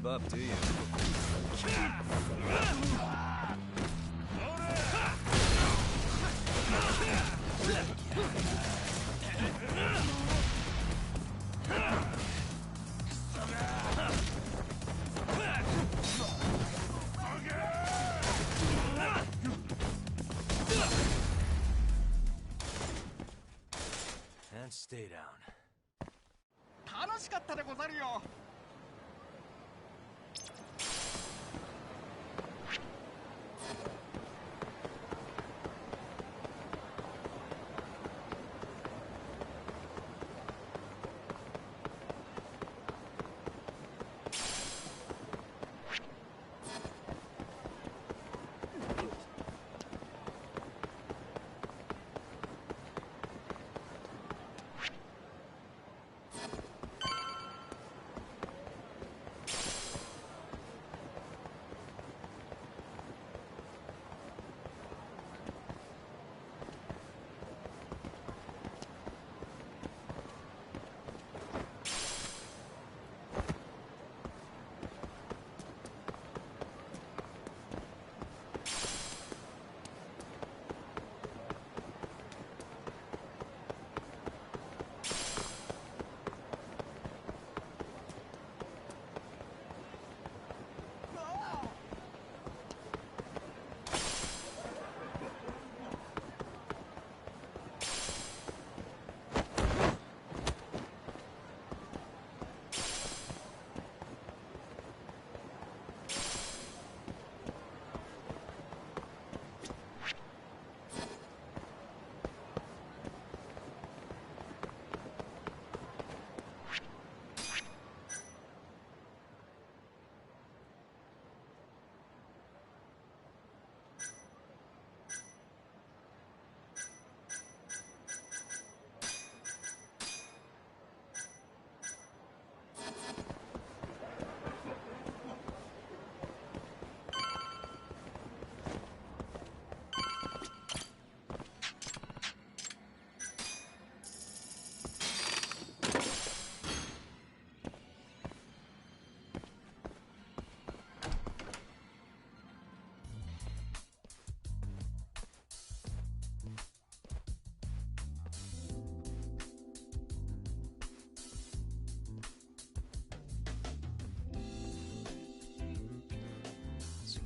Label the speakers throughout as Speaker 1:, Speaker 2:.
Speaker 1: give up, do you? And stay down.
Speaker 2: 楽しかったでござるよ。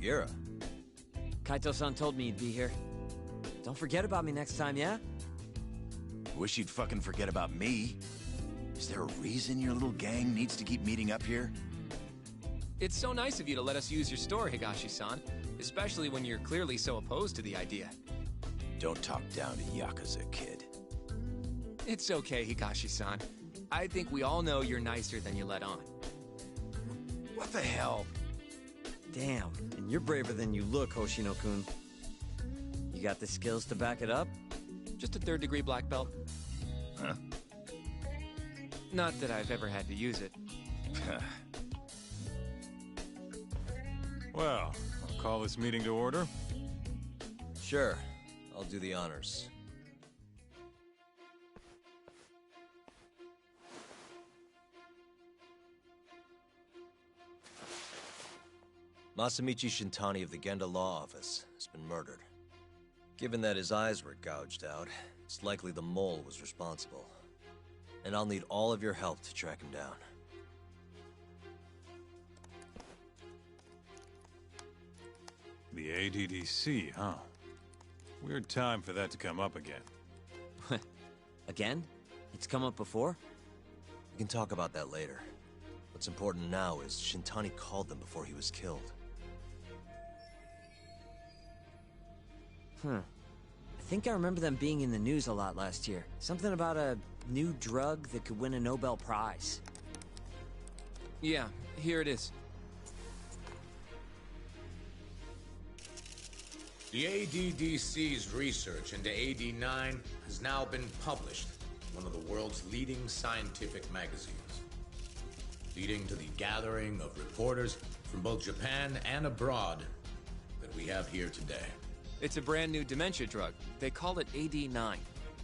Speaker 1: Gira.
Speaker 3: Kaito-san told me you'd be here. Don't forget about me next time, yeah?
Speaker 4: Wish you'd fucking forget about me. Is there a reason your little gang needs to keep meeting up here?
Speaker 5: It's so nice of you to let us use your store, Higashi-san. Especially when you're clearly so opposed to the idea.
Speaker 4: Don't talk down to Yakuza, kid.
Speaker 5: It's okay, Higashi-san. I think we all know you're nicer than you let on.
Speaker 4: What the hell?
Speaker 3: Damn, and you're braver than you look, Hoshino-kun. You got the skills to back it up?
Speaker 5: Just a third-degree black belt.
Speaker 4: Huh?
Speaker 5: Not that I've ever had to use it.
Speaker 6: Well, I'll call this meeting to order.
Speaker 1: Sure. I'll do the honors. Masamichi Shintani of the Genda Law Office has been murdered. Given that his eyes were gouged out, it's likely the mole was responsible. And I'll need all of your help to track him down.
Speaker 6: The ADDC, huh? Weird time for that to come up again.
Speaker 3: Again? It's come up before?
Speaker 1: We can talk about that later. What's important now is Shintani called them before he was killed.
Speaker 3: I think I remember them being in the news a lot last year. Something about a new drug that could win a Nobel Prize.
Speaker 5: Yeah, here it is.
Speaker 7: The ADDC's research into AD9 has now been published in one of the world's leading scientific magazines, leading to the gathering of reporters from both Japan and abroad that we have here today.
Speaker 5: It's a brand new dementia drug. They call it AD9.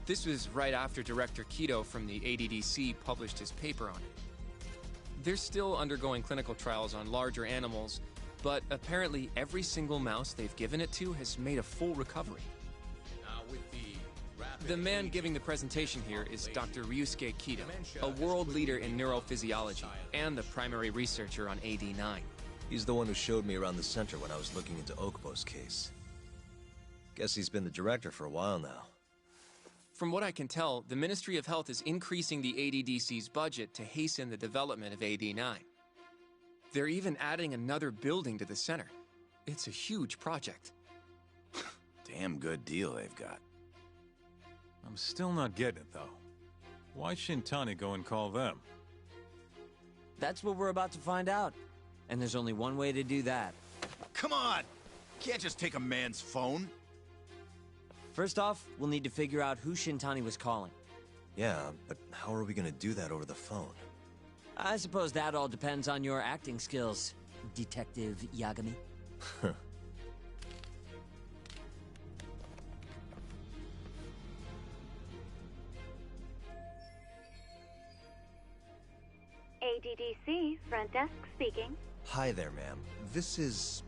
Speaker 5: This was right after Director Kido from the ADDC published his paper on it. They're still undergoing clinical trials on larger animals, but apparently every single mouse they've given it to has made a full recovery.
Speaker 7: Now with
Speaker 5: The man giving the presentation here is Dr. Ryusuke Kido, a world leader in neurophysiology and the primary researcher on AD9.
Speaker 1: He's the one who showed me around the center when I was looking into Okubo's case. Guess he's been the director for a while now.
Speaker 5: From what I can tell, the Ministry of Health is increasing the ADDC's budget to hasten the development of AD9. They're even adding another building to the center. It's a huge project.
Speaker 4: Damn good deal they've got.
Speaker 6: I'm still not getting it, though. Why Shintani go and call them?
Speaker 3: That's what we're about to find out. And there's only one way to do that.
Speaker 4: Come on! Can't just take a man's phone.
Speaker 3: First off, we'll need to figure out who Shintani was calling.
Speaker 1: Yeah, but how are we gonna do that over the phone?
Speaker 3: I suppose that all depends on your acting skills, Detective Yagami.
Speaker 8: ADDC, front desk speaking.
Speaker 1: Hi there, ma'am. This is...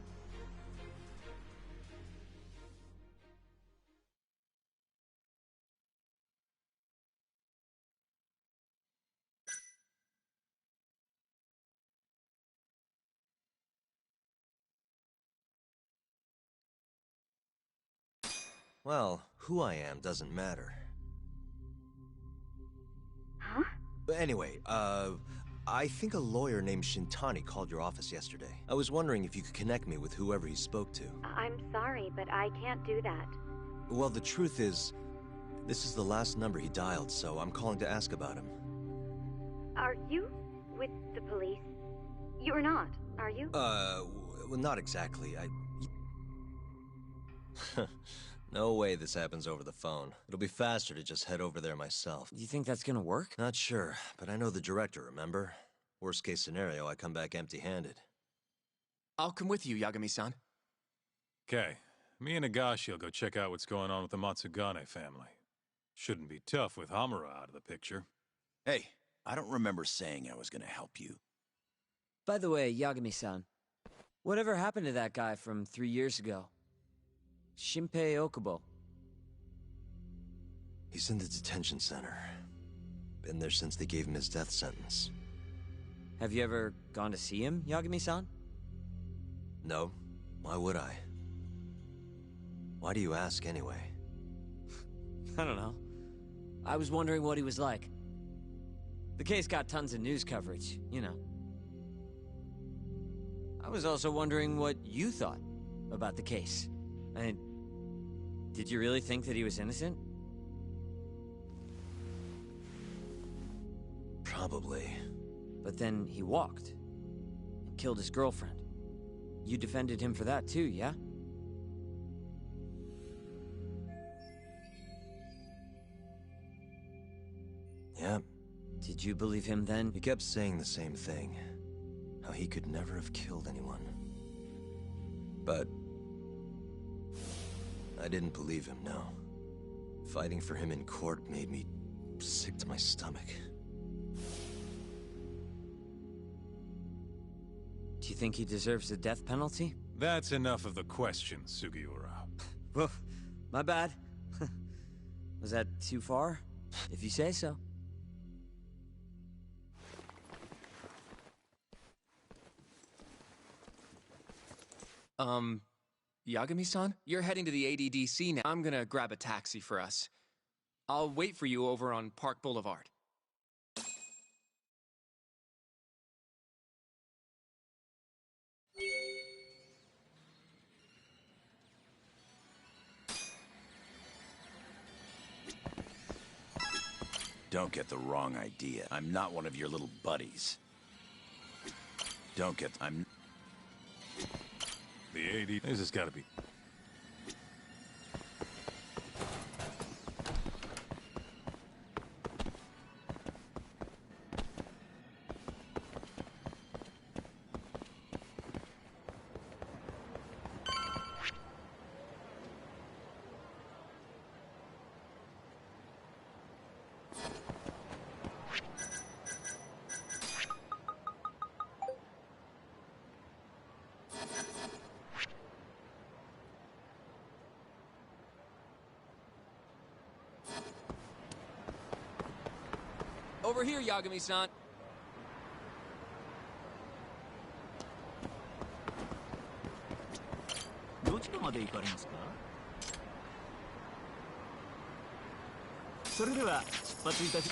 Speaker 1: Well, who I am doesn't matter.
Speaker 8: Huh?
Speaker 1: But anyway, I think a lawyer named Shintani called your office yesterday. I was wondering if you could connect me with whoever he spoke to.
Speaker 8: I'm sorry, but I can't do that.
Speaker 1: Well, the truth is, this is the last number he dialed, so I'm calling to ask about him.
Speaker 8: Are you with the police? You're not, are you?
Speaker 1: Well, not exactly. No way this happens over the phone. It'll be faster to just head over there myself.
Speaker 3: Do you think that's gonna work?
Speaker 1: Not sure, but I know the director, remember? Worst case scenario, I come back empty-handed.
Speaker 5: I'll come with you, Yagami-san.
Speaker 6: Okay, me and Higashi will go check out what's going on with the Matsugane family. Shouldn't be tough with Hamura out of the picture.
Speaker 4: Hey, I don't remember saying I was gonna help you.
Speaker 3: By the way, Yagami-san, whatever happened to that guy from 3 years ago? Shinpei Okubo.
Speaker 1: He's in the detention center. Been there since they gave him his death sentence.
Speaker 3: Have you ever gone to see him, Yagami-san?
Speaker 1: No. Why would I? Why do you ask anyway?
Speaker 3: I don't know. I was wondering what he was like. The case got tons of news coverage, you know. I was also wondering what you thought about the case. I mean, did you really think that he was innocent?
Speaker 1: Probably.
Speaker 3: But then he walked and killed his girlfriend. You defended him for that too, yeah?
Speaker 1: Yeah.
Speaker 3: Did you believe him then?
Speaker 1: He kept saying the same thing. How he could never have killed anyone. But... I didn't believe him, no. Fighting for him in court made me sick to my stomach.
Speaker 3: Do you think he deserves the death penalty?
Speaker 6: That's enough of the questions, Sugiura.
Speaker 3: Well, my bad. Was that too far? If you say so.
Speaker 5: Yagami-san? You're heading to the ADDC now. I'm gonna grab a taxi for us. I'll wait for you over on Park Boulevard.
Speaker 4: Don't get the wrong idea. I'm not one of your little buddies. Don't get... I'm...
Speaker 6: The AD... This has got to be...
Speaker 5: Over here, Yagami-san.
Speaker 9: どちらまで行かれますか？それでは出発いたし。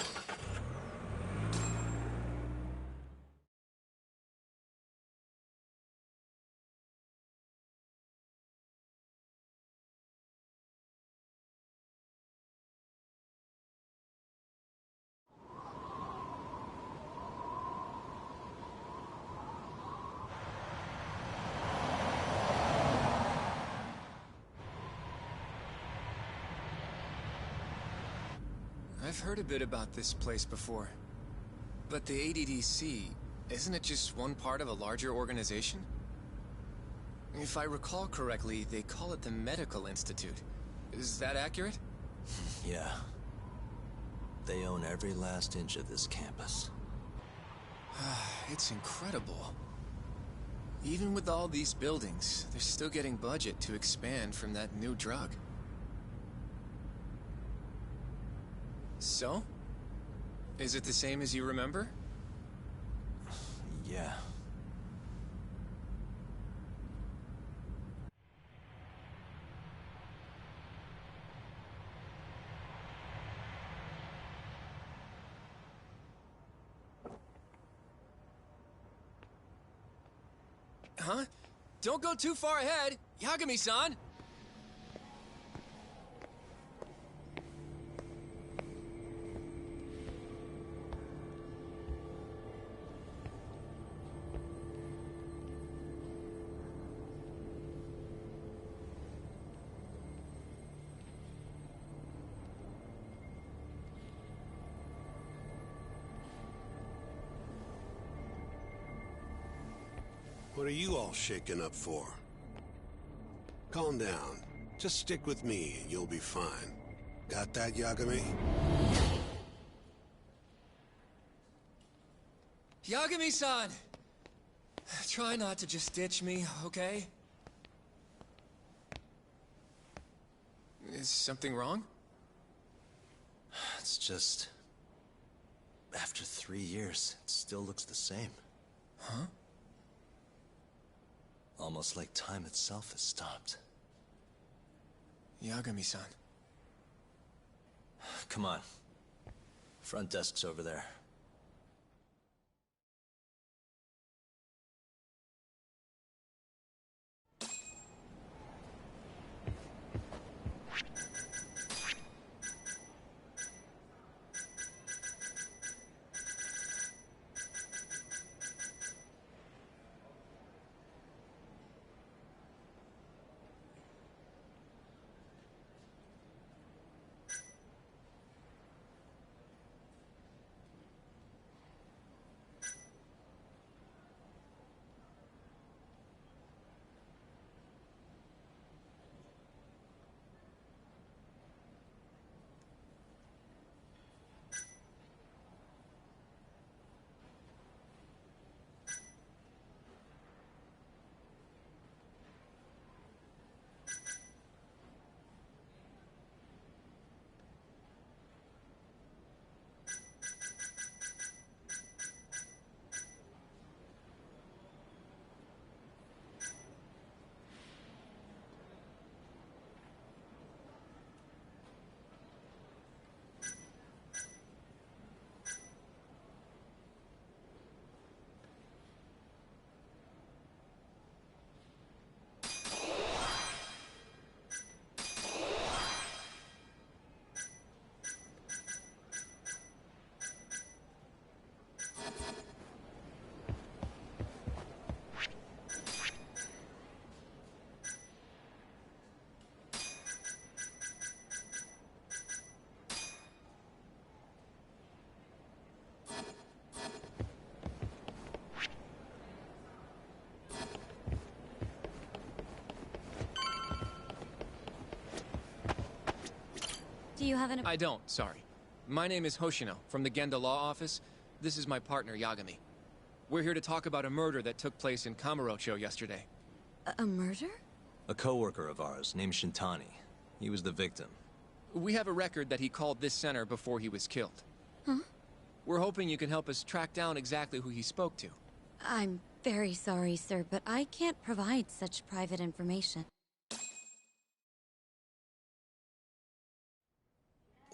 Speaker 5: I've heard a bit about this place before. But the ADDC, isn't it just one part of a larger organization? If I recall correctly, they call it the Medical Institute. Is that accurate?
Speaker 1: Yeah. They own every last inch of this campus.
Speaker 5: It's incredible. Even with all these buildings, they're still getting budget to expand from that new drug. So? Is it the same as you remember?
Speaker 1: Yeah.
Speaker 5: Huh? Don't go too far ahead, Yagami-san!
Speaker 10: What are you all shaken up for? Calm down. Just stick with me and you'll be fine. Got that, Yagami?
Speaker 5: Yagami-san! Try not to just ditch me, okay? Is something wrong?
Speaker 1: It's just... After 3 years, it still looks the same.
Speaker 5: Huh?
Speaker 1: Almost like time itself has stopped.
Speaker 5: Yagami-san.
Speaker 1: Come on. Front desk's over there.
Speaker 11: Do you have an...
Speaker 5: I don't, sorry. My name is Hoshino, from the Genda Law Office. This is my partner, Yagami. We're here to talk about a murder that took place in Kamurocho yesterday.
Speaker 11: A murder?
Speaker 1: A coworker of ours named Shintani. He was the victim.
Speaker 5: We have a record that he called this center before he was killed.
Speaker 11: Huh?
Speaker 5: We're hoping you can help us track down exactly who he spoke to.
Speaker 11: I'm very sorry, sir, but I can't provide such private information.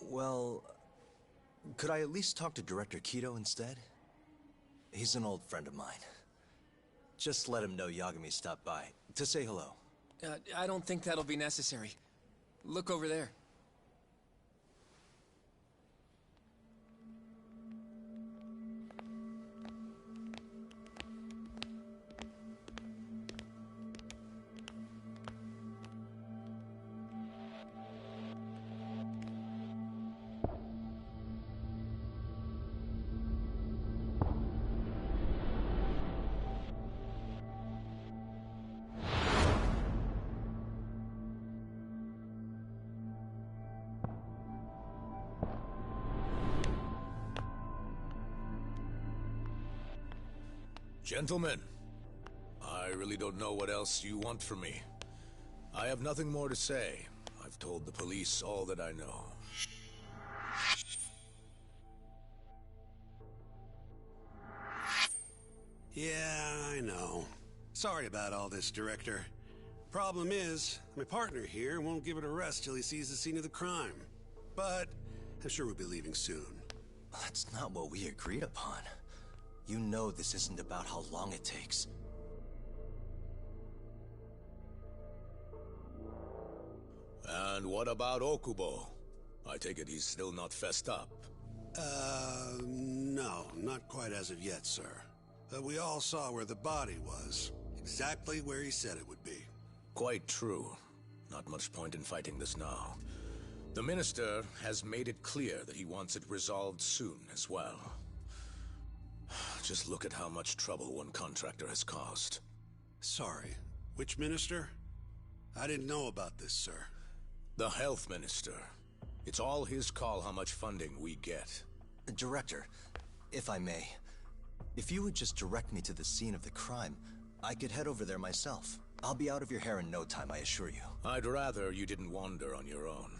Speaker 1: Well, could I at least talk to Director Kido instead? He's an old friend of mine. Just let him know Yagami stopped by, to say hello.
Speaker 5: I don't think that'll be necessary. Look over there.
Speaker 7: Gentlemen, I really don't know what else you want from me. I have nothing more to say. I've told the police all that I know.
Speaker 10: Yeah, I know. Sorry about all this, Director. Problem is, my partner here won't give it a rest till he sees the scene of the crime. But I'm sure we'll be leaving soon.
Speaker 1: That's not what we agreed upon. You know this isn't about how long it takes.
Speaker 7: And what about Okubo? I take it he's still not fessed up.
Speaker 10: No, not quite as of yet, sir. We all saw where the body was. Exactly where he said it would be.
Speaker 7: Quite true. Not much point in fighting this now. The Minister has made it clear that he wants it resolved soon as well. Just look at how much trouble one contractor has caused.
Speaker 10: Sorry, which Minister? I didn't know about this, sir.
Speaker 7: The Health Minister. It's all his call how much funding we get.
Speaker 1: Director, if I may, if you would just direct me to the scene of the crime, I could head over there myself. I'll be out of your hair in no time, I assure you.
Speaker 7: I'd rather you didn't wander on your own.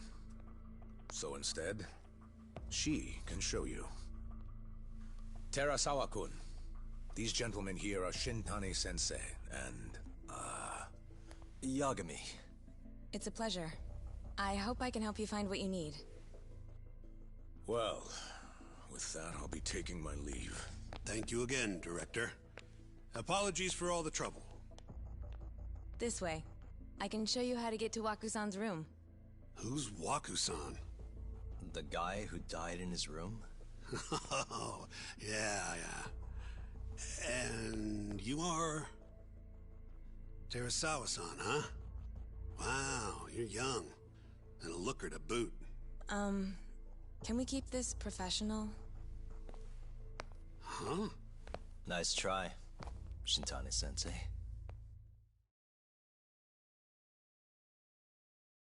Speaker 7: So instead, she can show you. Terasawa-kun, these gentlemen here are Shintani-sensei and,
Speaker 1: Yagami.
Speaker 12: It's a pleasure. I hope I can help you find what you need.
Speaker 7: Well, with that, I'll be taking my leave.
Speaker 10: Thank you again, Director. Apologies for all the trouble.
Speaker 12: This way. I can show you how to get to Waku-san's room.
Speaker 10: Who's Waku-san?
Speaker 1: The guy who died in his room?
Speaker 10: Oh, yeah. And you are... Terasawa-san, huh? Wow, you're young. And a looker to boot.
Speaker 12: Can we keep this professional?
Speaker 10: Huh?
Speaker 1: Nice try, Shintani-sensei.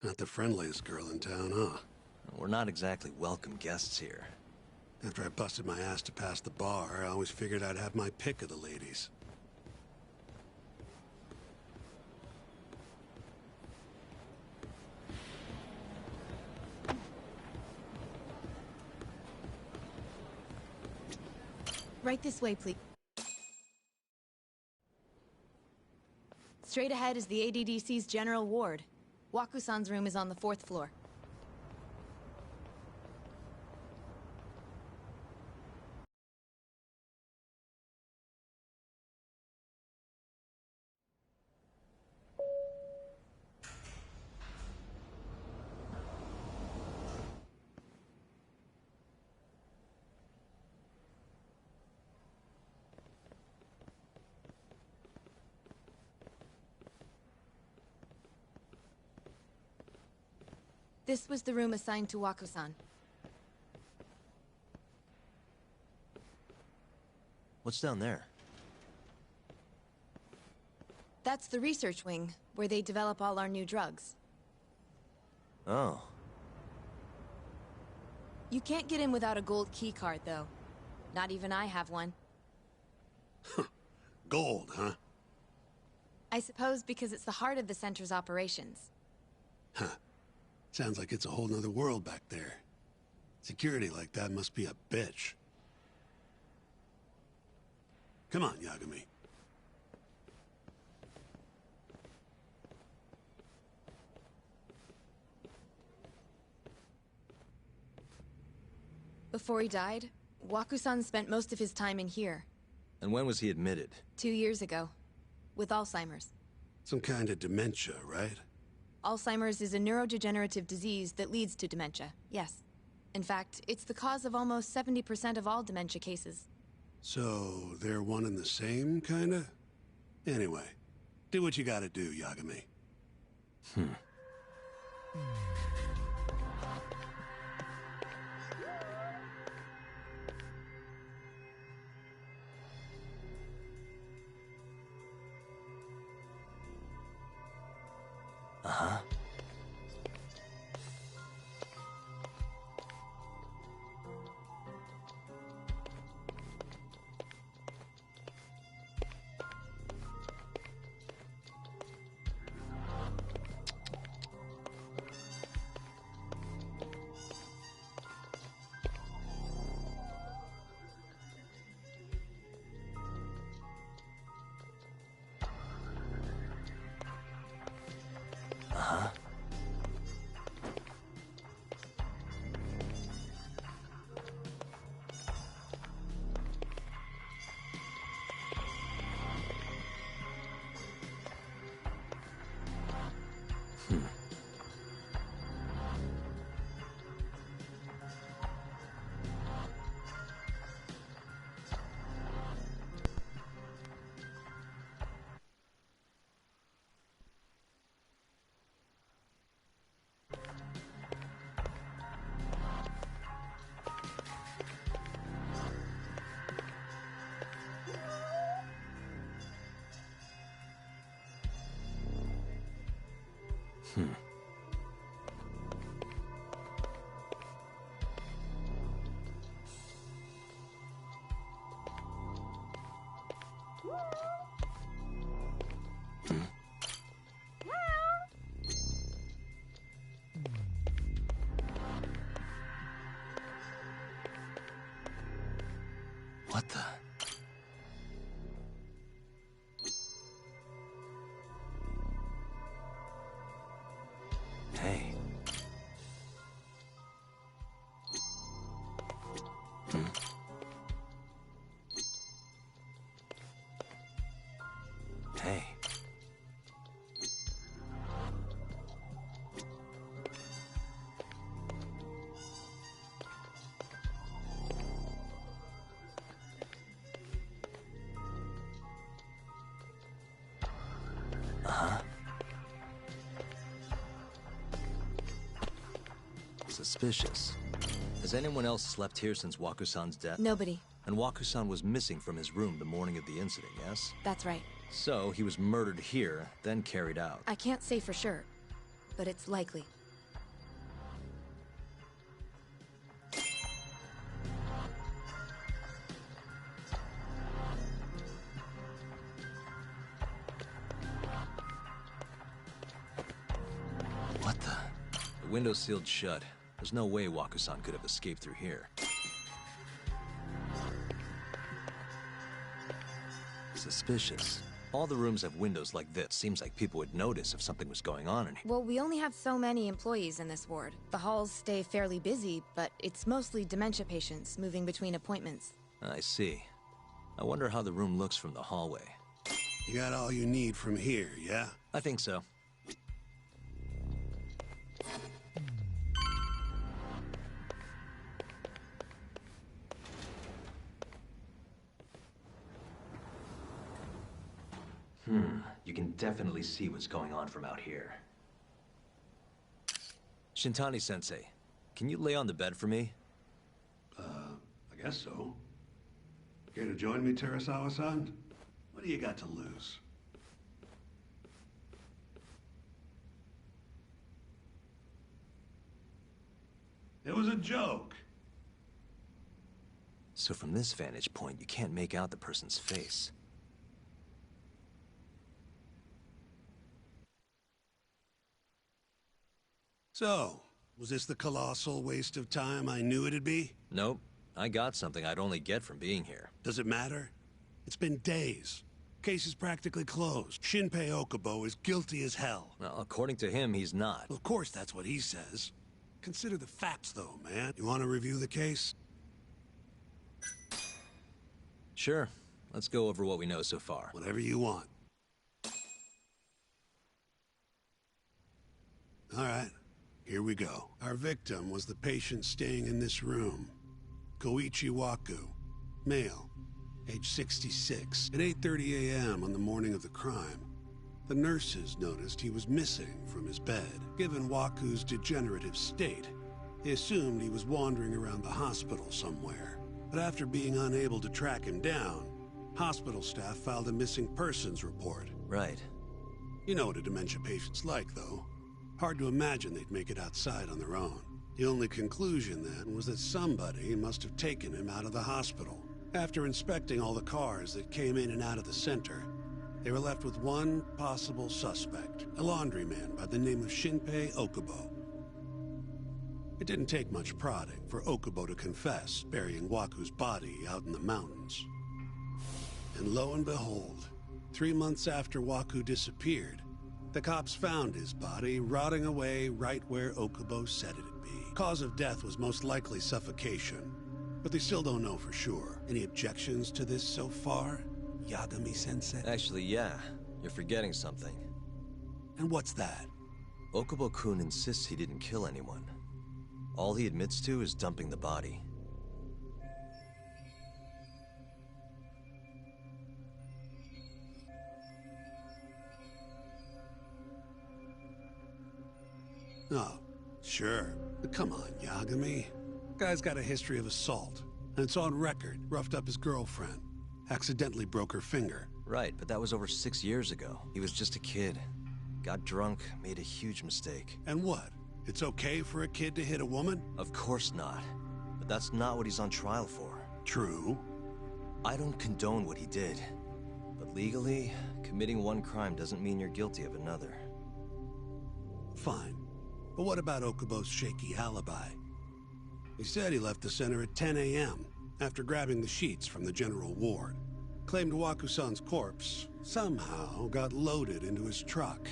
Speaker 10: Not the friendliest girl in town, huh?
Speaker 1: We're not exactly welcome guests here.
Speaker 10: After I busted my ass to pass the bar, I always figured I'd have my pick of the ladies.
Speaker 12: Right this way, please. Straight ahead is the ADDC's general ward. Waku-san's room is on the 4th floor. This was the room assigned to Waku-san.
Speaker 1: What's down there?
Speaker 12: That's the research wing, where they develop all our new drugs.
Speaker 1: Oh.
Speaker 12: You can't get in without a gold key card, though. Not even I have one.
Speaker 10: Gold, huh?
Speaker 12: I suppose because it's the heart of the center's operations.
Speaker 10: Huh. Sounds like it's a whole nother world back there. Security like that must be a bitch. Come on, Yagami.
Speaker 12: Before he died, Waku-san spent most of his time in here.
Speaker 1: And when was he admitted?
Speaker 12: 2 years ago. With Alzheimer's.
Speaker 10: Some kind of dementia, right?
Speaker 12: Alzheimer's is a neurodegenerative disease that leads to dementia, yes. In fact, it's the cause of almost 70% of all dementia cases.
Speaker 10: So, they're one and the same, kinda? Anyway, do what you gotta do, Yagami.
Speaker 1: Uh-huh. Uh-huh. What the? Hey. Hey. Uh-huh. Suspicious. Has anyone else slept here since Waku-san's death?
Speaker 12: Nobody.
Speaker 1: And Waku-san was missing from his room the morning of the incident, yes?
Speaker 12: That's right.
Speaker 1: So, he was murdered here, then carried out.
Speaker 12: I can't say for sure, but it's likely.
Speaker 1: What the? The window's sealed shut. There's no way Waku-san could have escaped through here. Suspicious. All the rooms have windows like this. Seems like people would notice if something was going on in here.
Speaker 12: Well, we only have so many employees in this ward. The halls stay fairly busy, but it's mostly dementia patients moving between appointments.
Speaker 1: I see. I wonder how the room looks from the hallway.
Speaker 10: You got all you need from here, yeah?
Speaker 1: I think so. You can definitely see what's going on from out here. Shintani-sensei, can you lay on the bed for me?
Speaker 10: I guess so. Care to join me, Terasawa-san? What do you got to lose? It was a joke.
Speaker 1: So from this vantage point, you can't make out the person's face.
Speaker 10: So, was this the colossal waste of time I knew it'd be?
Speaker 1: Nope. I got something I'd only get from being here.
Speaker 10: Does it matter? It's been days. Case is practically closed. Shinpei Okubo is guilty as hell.
Speaker 1: Well, according to him, he's not.
Speaker 10: Well, of course that's what he says. Consider the facts, though, man. You want to review the case?
Speaker 1: Sure. Let's go over what we know so far.
Speaker 10: Whatever you want. All right, here we go. Our victim was the patient staying in this room. Koichi Waku, male, age 66. At 8:30 a.m. on the morning of the crime, the nurses noticed he was missing from his bed. Given Waku's degenerative state, they assumed he was wandering around the hospital somewhere. But after being unable to track him down, hospital staff filed a missing persons report.
Speaker 1: Right.
Speaker 10: You know what a dementia patient's like, though. Hard to imagine they'd make it outside on their own. The only conclusion then was that somebody must have taken him out of the hospital. After inspecting all the cars that came in and out of the center, they were left with one possible suspect, a laundryman by the name of Shinpei Okubo. It didn't take much prodding for Okubo to confess burying Waku's body out in the mountains. And lo and behold, 3 months after Waku disappeared, the cops found his body rotting away right where Okubo said it'd be. Cause of death was most likely suffocation, but they still don't know for sure. Any objections to this so far, Yagami-sensei?
Speaker 1: Actually, yeah. You're forgetting something.
Speaker 10: And what's that?
Speaker 1: Okubo-kun insists he didn't kill anyone. All he admits to is dumping the body.
Speaker 10: Oh, sure. But come on, Yagami. Guy's got a history of assault, and it's on record. Roughed up his girlfriend. Accidentally broke her finger.
Speaker 1: Right, but that was over 6 years ago. He was just a kid. Got drunk, made a huge mistake.
Speaker 10: And what? It's okay for a kid to hit a woman?
Speaker 1: Of course not. But that's not what he's on trial for.
Speaker 10: True.
Speaker 1: I don't condone what he did. But legally, committing one crime doesn't mean you're guilty of another.
Speaker 10: Fine. But what about Okubo's shaky alibi? He said he left the center at 10 a.m. after grabbing the sheets from the general ward. Claimed Waku-san's corpse somehow got loaded into his truck.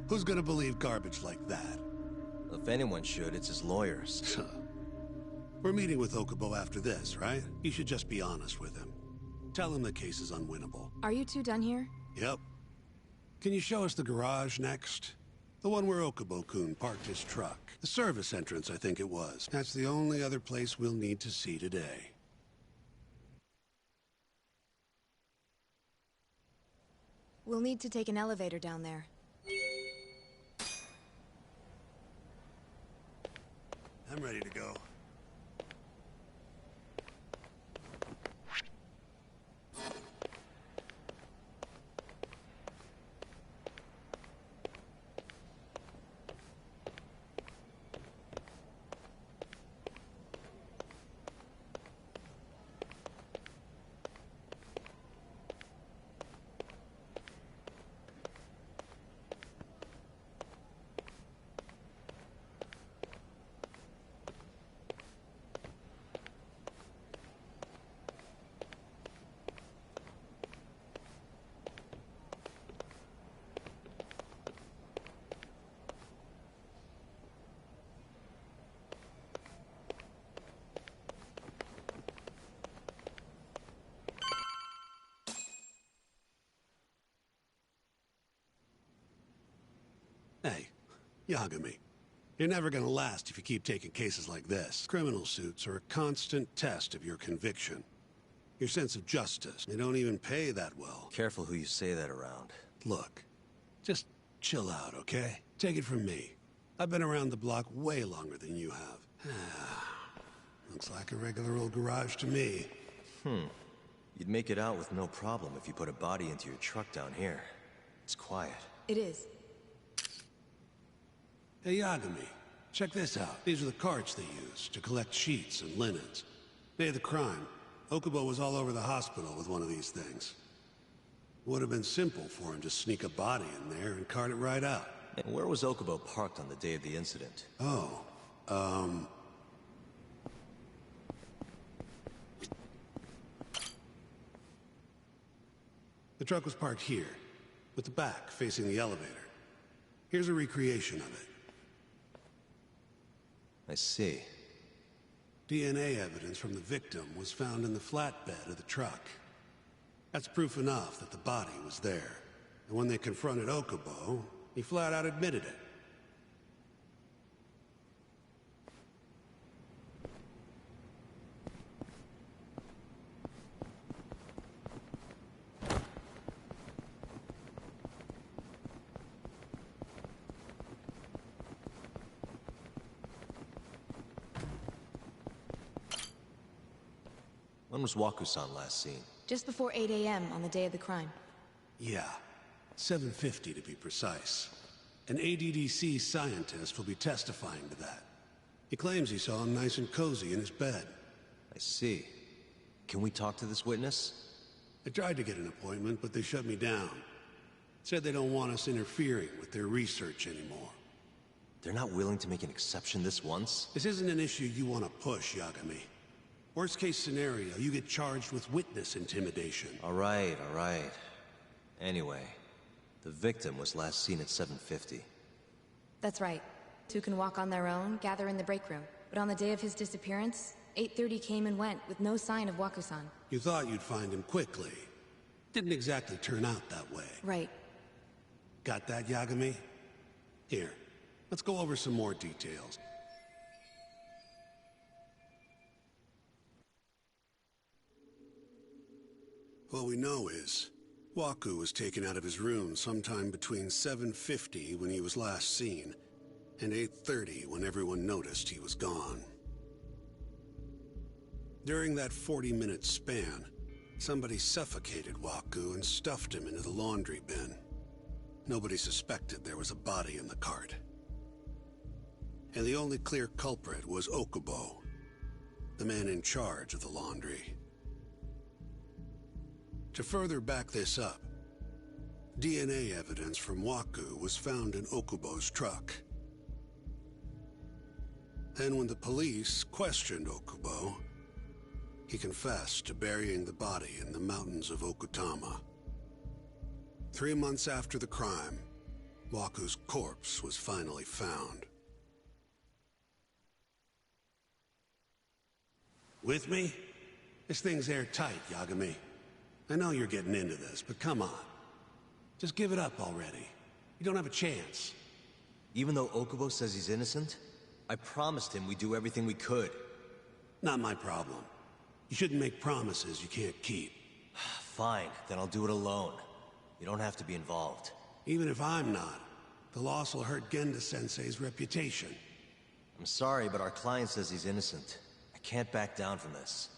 Speaker 10: Who's gonna believe garbage like that?
Speaker 1: If anyone should, it's his lawyers.
Speaker 10: We're meeting with Okubo after this, right? You should just be honest with him. Tell him the case is unwinnable.
Speaker 12: Are you two done here?
Speaker 10: Yep. Can you show us the garage next? The one where Okubo-kun parked his truck. The service entrance, I think it was. That's the only other place we'll need to see today.
Speaker 12: We'll need to take an elevator down there.
Speaker 10: I'm ready to go. Hey, Yagami. You're never gonna last if you keep taking cases like this. Criminal suits are a constant test of your conviction. Your sense of justice. They don't even pay that well.
Speaker 1: Careful who you say that around.
Speaker 10: Look, just chill out, okay? Take it from me. I've been around the block way longer than you have. Looks like a regular old garage to me.
Speaker 1: You'd make it out with no problem if you put a body into your truck down here. It's quiet.
Speaker 12: It is.
Speaker 10: Hey, Yagami, check this out. These are the carts they used to collect sheets and linens. Day of the crime, Okubo was all over the hospital with one of these things. Would have been simple for him to sneak a body in there and cart it right out.
Speaker 1: And where was Okubo parked on the day of the incident?
Speaker 10: Oh, truck was parked here, with the back facing the elevator. Here's a recreation of it.
Speaker 1: I see.
Speaker 10: DNA evidence from the victim was found in the flatbed of the truck. That's proof enough that the body was there. And when they confronted Okubo, he flat out admitted it.
Speaker 1: When was Waku-san last seen?
Speaker 12: Just before 8 a.m. on the day of the crime.
Speaker 10: Yeah, 7:50 to be precise. An ADDC scientist will be testifying to that. He claims he saw him nice and cozy in his bed.
Speaker 1: I see. Can we talk to this witness?
Speaker 10: I tried to get an appointment, but they shut me down. Said they don't want us interfering with their research anymore.
Speaker 1: They're not willing to make an exception this once?
Speaker 10: This isn't an issue you want to push, Yagami. Worst case scenario, you get charged with witness intimidation.
Speaker 1: All right. Anyway, the victim was last seen at 7:50.
Speaker 12: That's right. Two can walk on their own, gather in the break room. But on the day of his disappearance, 8:30 came and went with no sign of Waku-san.
Speaker 10: You thought you'd find him quickly. Didn't exactly turn out that way.
Speaker 12: Right.
Speaker 10: Got that, Yagami? Here, let's go over some more details. What we know is, Waku was taken out of his room sometime between 7:50 when he was last seen, and 8:30 when everyone noticed he was gone. During that 40-minute span, somebody suffocated Waku and stuffed him into the laundry bin. Nobody suspected there was a body in the cart. And the only clear culprit was Okubo, the man in charge of the laundry. To further back this up, DNA evidence from Waku was found in Okubo's truck. Then when the police questioned Okubo, he confessed to burying the body in the mountains of Okutama. 3 months after the crime, Waku's corpse was finally found. With me? This thing's airtight, Yagami. I know you're getting into this, but come on. Just give it up already. You don't have a chance.
Speaker 1: Even though Okubo says he's innocent, I promised him we'd do everything we could.
Speaker 10: Not my problem. You shouldn't make promises you can't keep.
Speaker 1: Fine, then I'll do it alone. You don't have to be involved.
Speaker 10: Even if I'm not, the loss will hurt Genda-sensei's reputation.
Speaker 1: I'm sorry, but our client says he's innocent. I can't back down from this.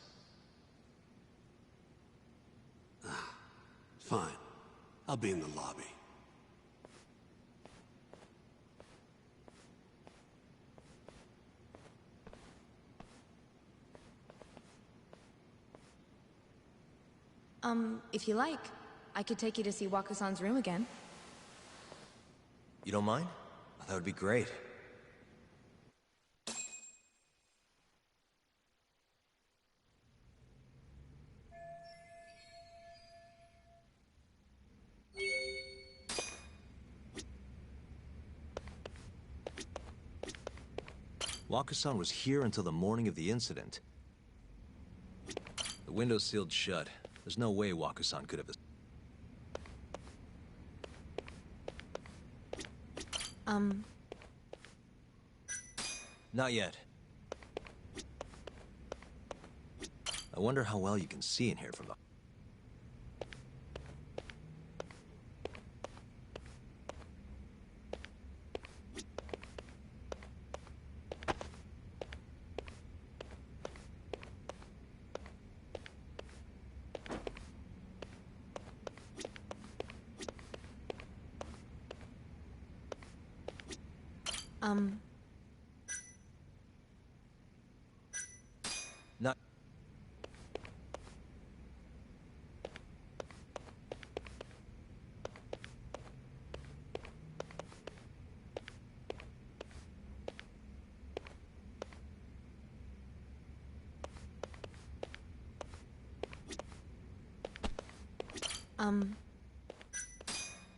Speaker 10: Fine. I'll be in the lobby.
Speaker 12: If you like, I could take you to see Waku-san's room again.
Speaker 1: You don't mind? That would be great. Waku-san was here until the morning of the incident. The window's sealed shut. There's no way Waku-san could have... Not yet. I wonder how well you can see in here from the... Not...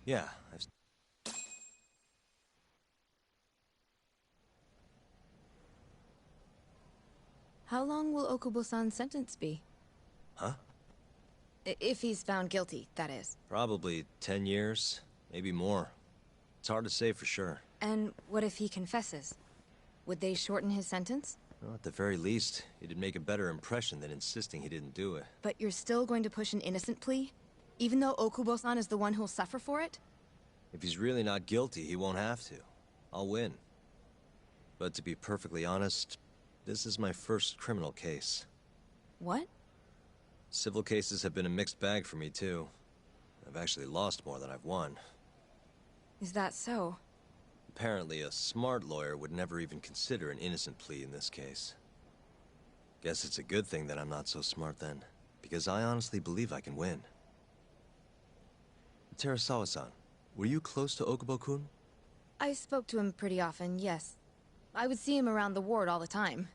Speaker 1: Yeah, I've...
Speaker 12: How long will Okubo-san's sentence be?
Speaker 1: Huh?
Speaker 12: If he's found guilty, that is.
Speaker 1: Probably 10 years, maybe more. It's hard to say for sure.
Speaker 12: And what if he confesses? Would they shorten his sentence?
Speaker 1: Well, at the very least, it'd make a better impression than insisting he didn't do it.
Speaker 12: But you're still going to push an innocent plea? Even though Okubo-san is the one who'll suffer for it?
Speaker 1: If he's really not guilty, he won't have to. I'll win. But to be perfectly honest, this is my first criminal case.
Speaker 12: What?
Speaker 1: Civil cases have been a mixed bag for me, too. I've actually lost more than I've won.
Speaker 12: Is that so?
Speaker 1: Apparently, a smart lawyer would never even consider an innocent plea in this case. Guess it's a good thing that I'm not so smart then, because I honestly believe I can win. Terasawa-san, were you close to Okubo-kun?
Speaker 12: I spoke to him pretty often, yes. I would see him around the ward all the time.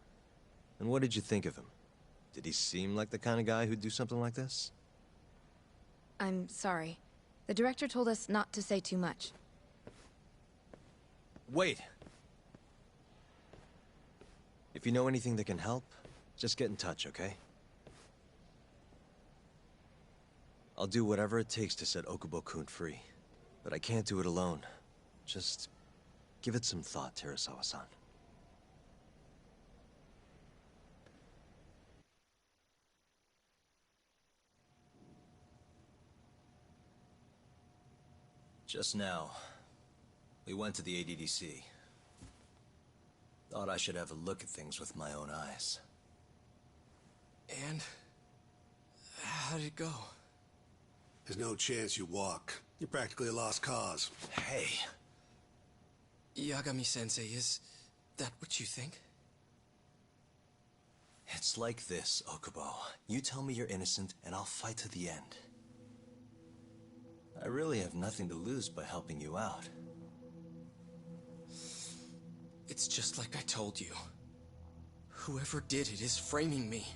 Speaker 1: And what did you think of him? Did he seem like the kind of guy who'd do something like this?
Speaker 12: I'm sorry. The director told us not to say too much.
Speaker 1: Wait! If you know anything that can help, just get in touch, okay? I'll do whatever it takes to set Okubo-kun free. But I can't do it alone. Just give it some thought, Terasawa-san. Just now, we went to the ADDC. Thought I should have a look at things with my own eyes.
Speaker 13: And? How did it go?
Speaker 10: There's no chance you walk. You're practically a lost cause.
Speaker 1: Hey!
Speaker 13: Yagami-sensei, is that what you think?
Speaker 1: It's like this, Okubo. You tell me you're innocent, and I'll fight to the end. I really have nothing to lose by helping you out.
Speaker 13: It's just like I told you. Whoever did it is framing me.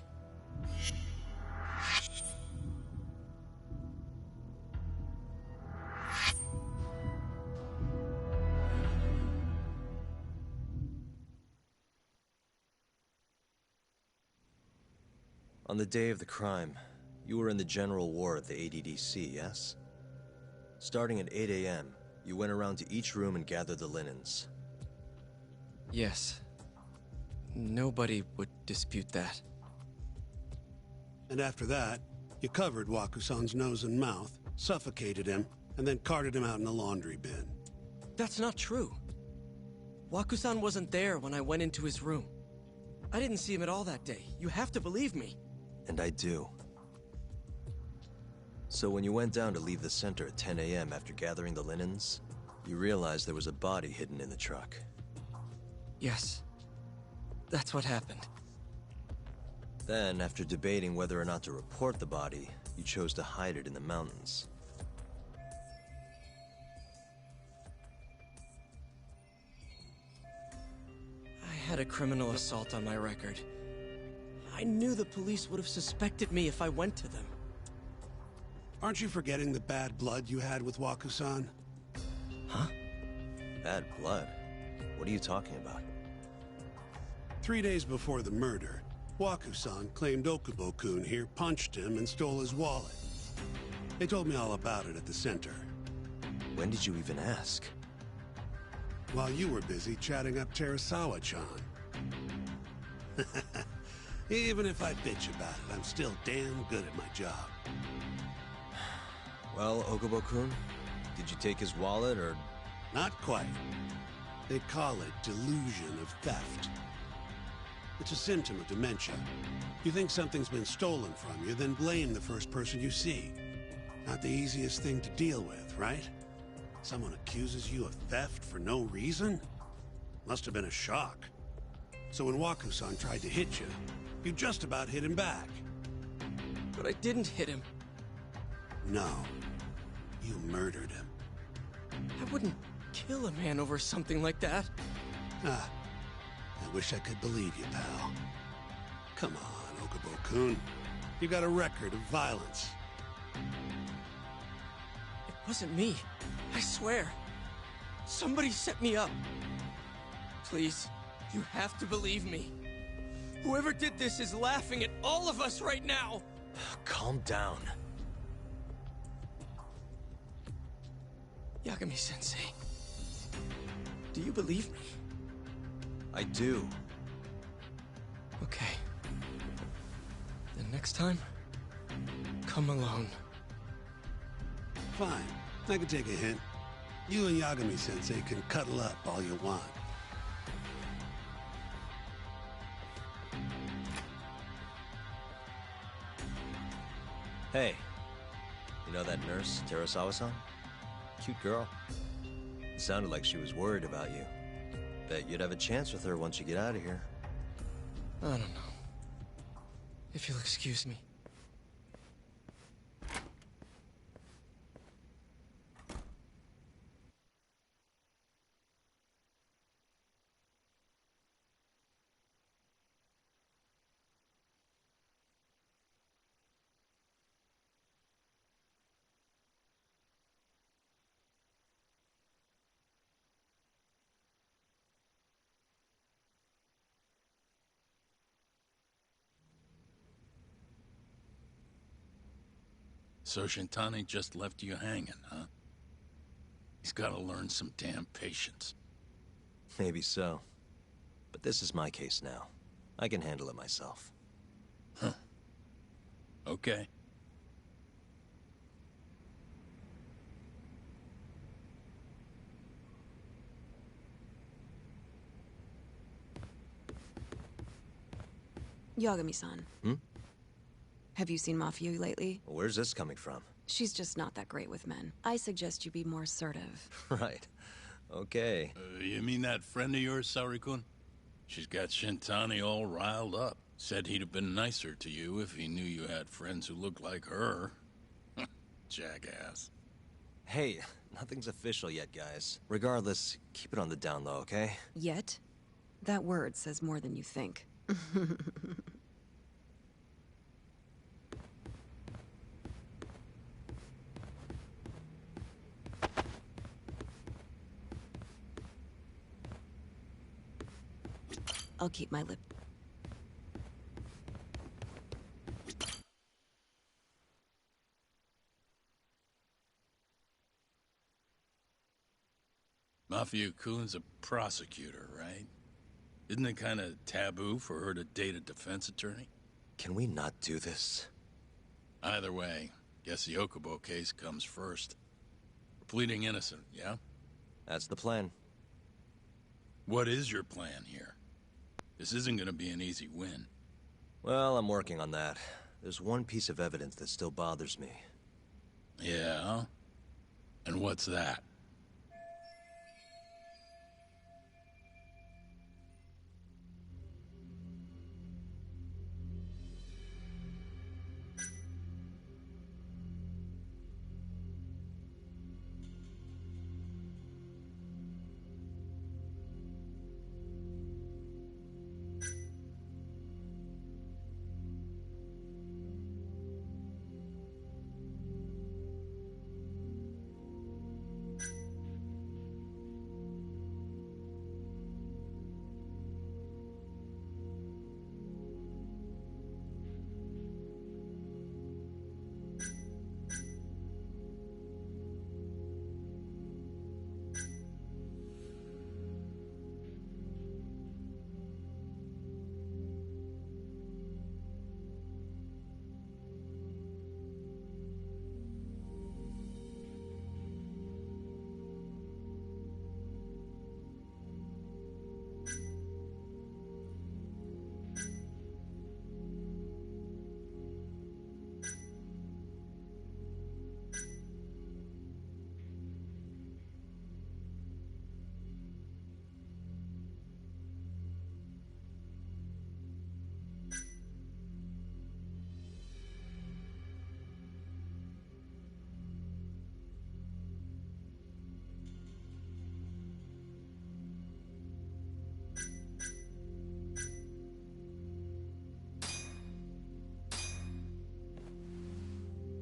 Speaker 1: On the day of the crime, you were in the general ward at the ADDC, yes? Starting at 8 a.m., you went around to each room and gathered the linens.
Speaker 13: Yes. Nobody would dispute that.
Speaker 10: And after that, you covered Waku-san's nose and mouth, suffocated him, and then carted him out in a laundry bin.
Speaker 13: That's not true. Waku-san wasn't there when I went into his room. I didn't see him at all that day. You have to believe me.
Speaker 1: And I do. So when you went down to leave the center at 10 a.m. after gathering the linens, you realized there was a body hidden in the truck.
Speaker 13: Yes. That's what happened.
Speaker 1: Then, after debating whether or not to report the body, you chose to hide it in the mountains.
Speaker 13: I had a criminal assault on my record. I knew the police would have suspected me if I went to them.
Speaker 10: Aren't you forgetting the bad blood you had with Waku-san?
Speaker 13: Huh?
Speaker 1: Bad blood? What are you talking about?
Speaker 10: 3 days before the murder, Waku-san claimed Okubo-kun here punched him and stole his wallet. They told me all about it at the center.
Speaker 1: When did you even ask?
Speaker 10: While you were busy chatting up Terasawa-chan. Even if I bitch about it, I'm still damn good at my job.
Speaker 1: Well, Okubo-kun, did you take his wallet, or...?
Speaker 10: Not quite. They call it delusion of theft. It's a symptom of dementia. You think something's been stolen from you, then blame the first person you see. Not the easiest thing to deal with, right? Someone accuses you of theft for no reason? Must have been a shock. So when Waku-san tried to hit you, you just about hit him back.
Speaker 13: But I didn't hit him.
Speaker 10: No. You murdered him.
Speaker 13: I wouldn't kill a man over something like that.
Speaker 10: Ah. I wish I could believe you, pal. Come on, Okubo-kun. You got a record of violence.
Speaker 13: It wasn't me. I swear. Somebody set me up. Please, you have to believe me. Whoever did this is laughing at all of us right now!
Speaker 1: Calm down.
Speaker 13: Yagami-sensei, do you believe me?
Speaker 1: I do.
Speaker 13: Okay. Then next time, come alone.
Speaker 10: Fine. I can take a hint. You and Yagami-sensei can cuddle up all you want.
Speaker 1: Hey, you know that nurse, Terasawa-san? Cute girl. It sounded like she was worried about you. Bet you'd have a chance with her once you get out of here.
Speaker 13: I don't know. If you'll excuse me.
Speaker 4: So Shintani just left you hanging, huh? He's gotta learn some damn patience.
Speaker 1: Maybe so. But this is my case now. I can handle it myself.
Speaker 4: Huh. Okay.
Speaker 14: Yagami-san.
Speaker 1: Hmm?
Speaker 14: Have you seen Mafio lately?
Speaker 1: Where's this coming from?
Speaker 14: She's just not that great with men. I suggest you be more assertive.
Speaker 1: Right. Okay.
Speaker 4: You mean that friend of yours, Saori-kun? She's got Shintani all riled up. Said he'd have been nicer to you if he knew you had friends who looked like her. Jackass.
Speaker 1: Hey, nothing's official yet, guys. Regardless, keep it on the down low, okay?
Speaker 14: Yet? That word says more than you think. I'll keep my lip.
Speaker 4: Mafia-kun's a prosecutor, right? Isn't it kind of taboo for her to date a defense attorney?
Speaker 1: Can we not do this?
Speaker 4: Either way, guess the Okubo case comes first. Pleading innocent, yeah?
Speaker 1: That's the plan.
Speaker 4: What is your plan here? This isn't gonna be an easy win.
Speaker 1: Well, I'm working on that. There's one piece of evidence that still bothers me.
Speaker 4: Yeah? And what's that?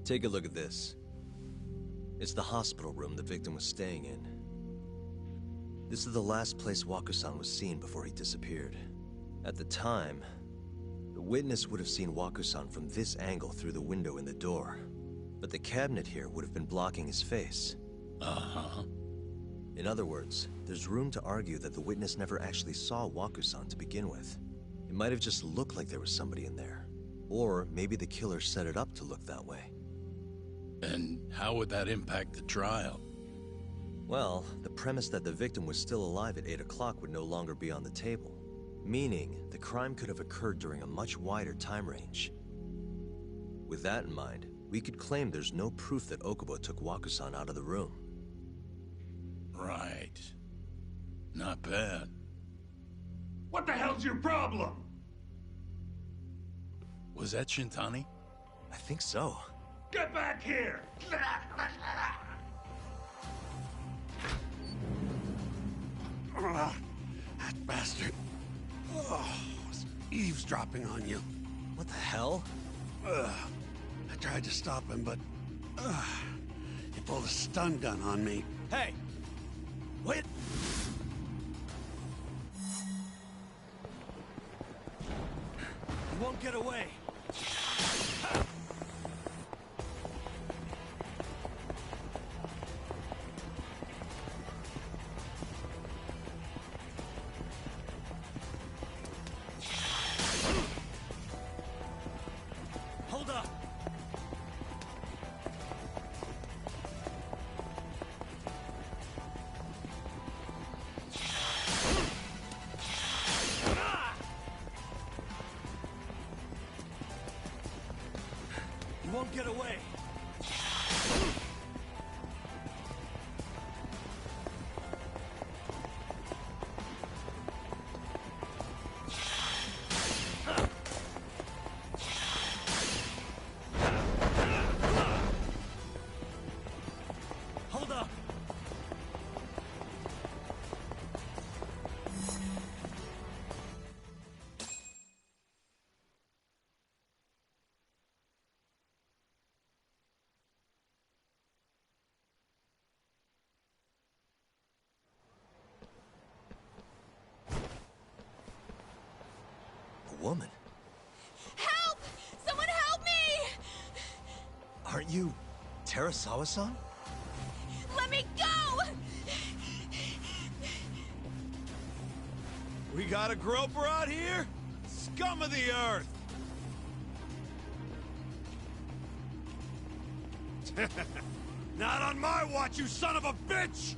Speaker 1: Take a look at this. It's the hospital room the victim was staying in. This is the last place Waku-san was seen before he disappeared. At the time, the witness would have seen Waku-san from this angle through the window in the door. But the cabinet here would have been blocking his face.
Speaker 4: Uh-huh.
Speaker 1: In other words, there's room to argue that the witness never actually saw Waku-san to begin with. It might have just looked like there was somebody in there. Or maybe the killer set it up to look that way.
Speaker 4: And how would that impact the trial?
Speaker 1: Well, the premise that the victim was still alive at 8 o'clock would no longer be on the table. Meaning, the crime could have occurred during a much wider time range. With that in mind, we could claim there's no proof that Okubo took Waku-san out of the room.
Speaker 4: Right. Not bad.
Speaker 15: What the hell's your problem?
Speaker 4: Was that Shintani?
Speaker 1: I think so.
Speaker 15: Get back here!
Speaker 10: That bastard. Was eavesdropping on you.
Speaker 1: What the hell?
Speaker 10: I tried to stop him, but he pulled a stun gun on me.
Speaker 1: Hey! Wait!
Speaker 10: He won't get away.
Speaker 1: Hold up!
Speaker 10: He won't get away.
Speaker 1: Hold up! A woman?
Speaker 12: Help! Someone help me!
Speaker 1: Aren't you Terasawa-san?
Speaker 12: Let me go!
Speaker 16: We got a groper out here? Scum of the earth! Not on my watch, you son of a bitch!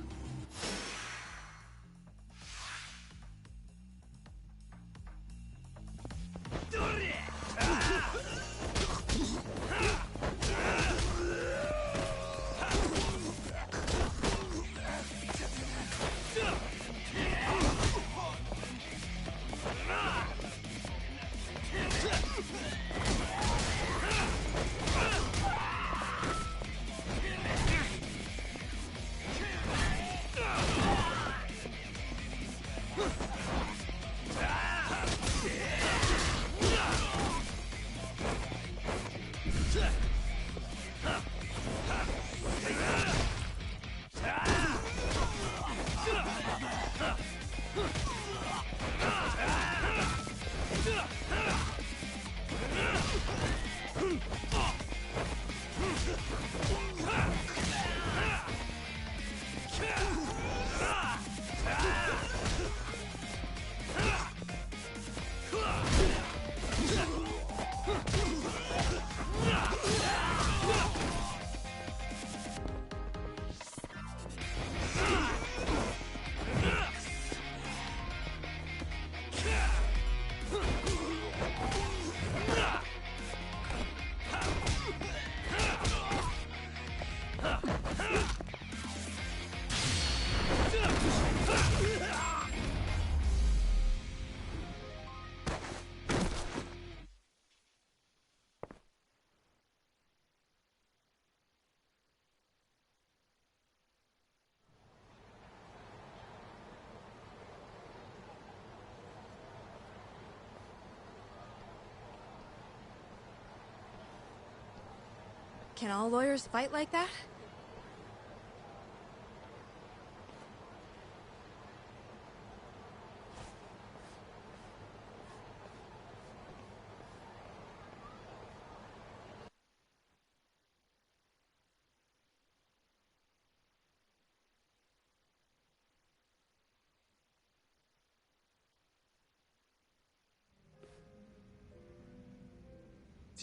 Speaker 12: Can all lawyers fight like that?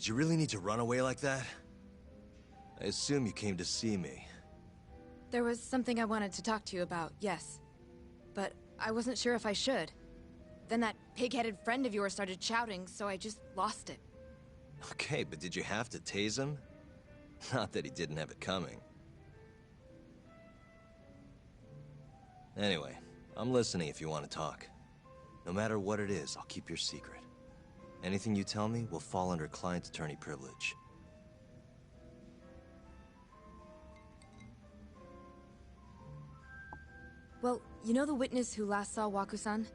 Speaker 1: Did you really need to run away like that? I assume you came to see me.
Speaker 12: There was something I wanted to talk to you about, yes. But I wasn't sure if I should. Then that pig-headed friend of yours started shouting, so I just lost it.
Speaker 1: Okay, but did you have to tase him? Not that he didn't have it coming. Anyway, I'm listening if you want to talk. No matter what it is, I'll keep your secret. Anything you tell me will fall under client attorney privilege.
Speaker 12: Well, you know the witness who last saw Waku-san?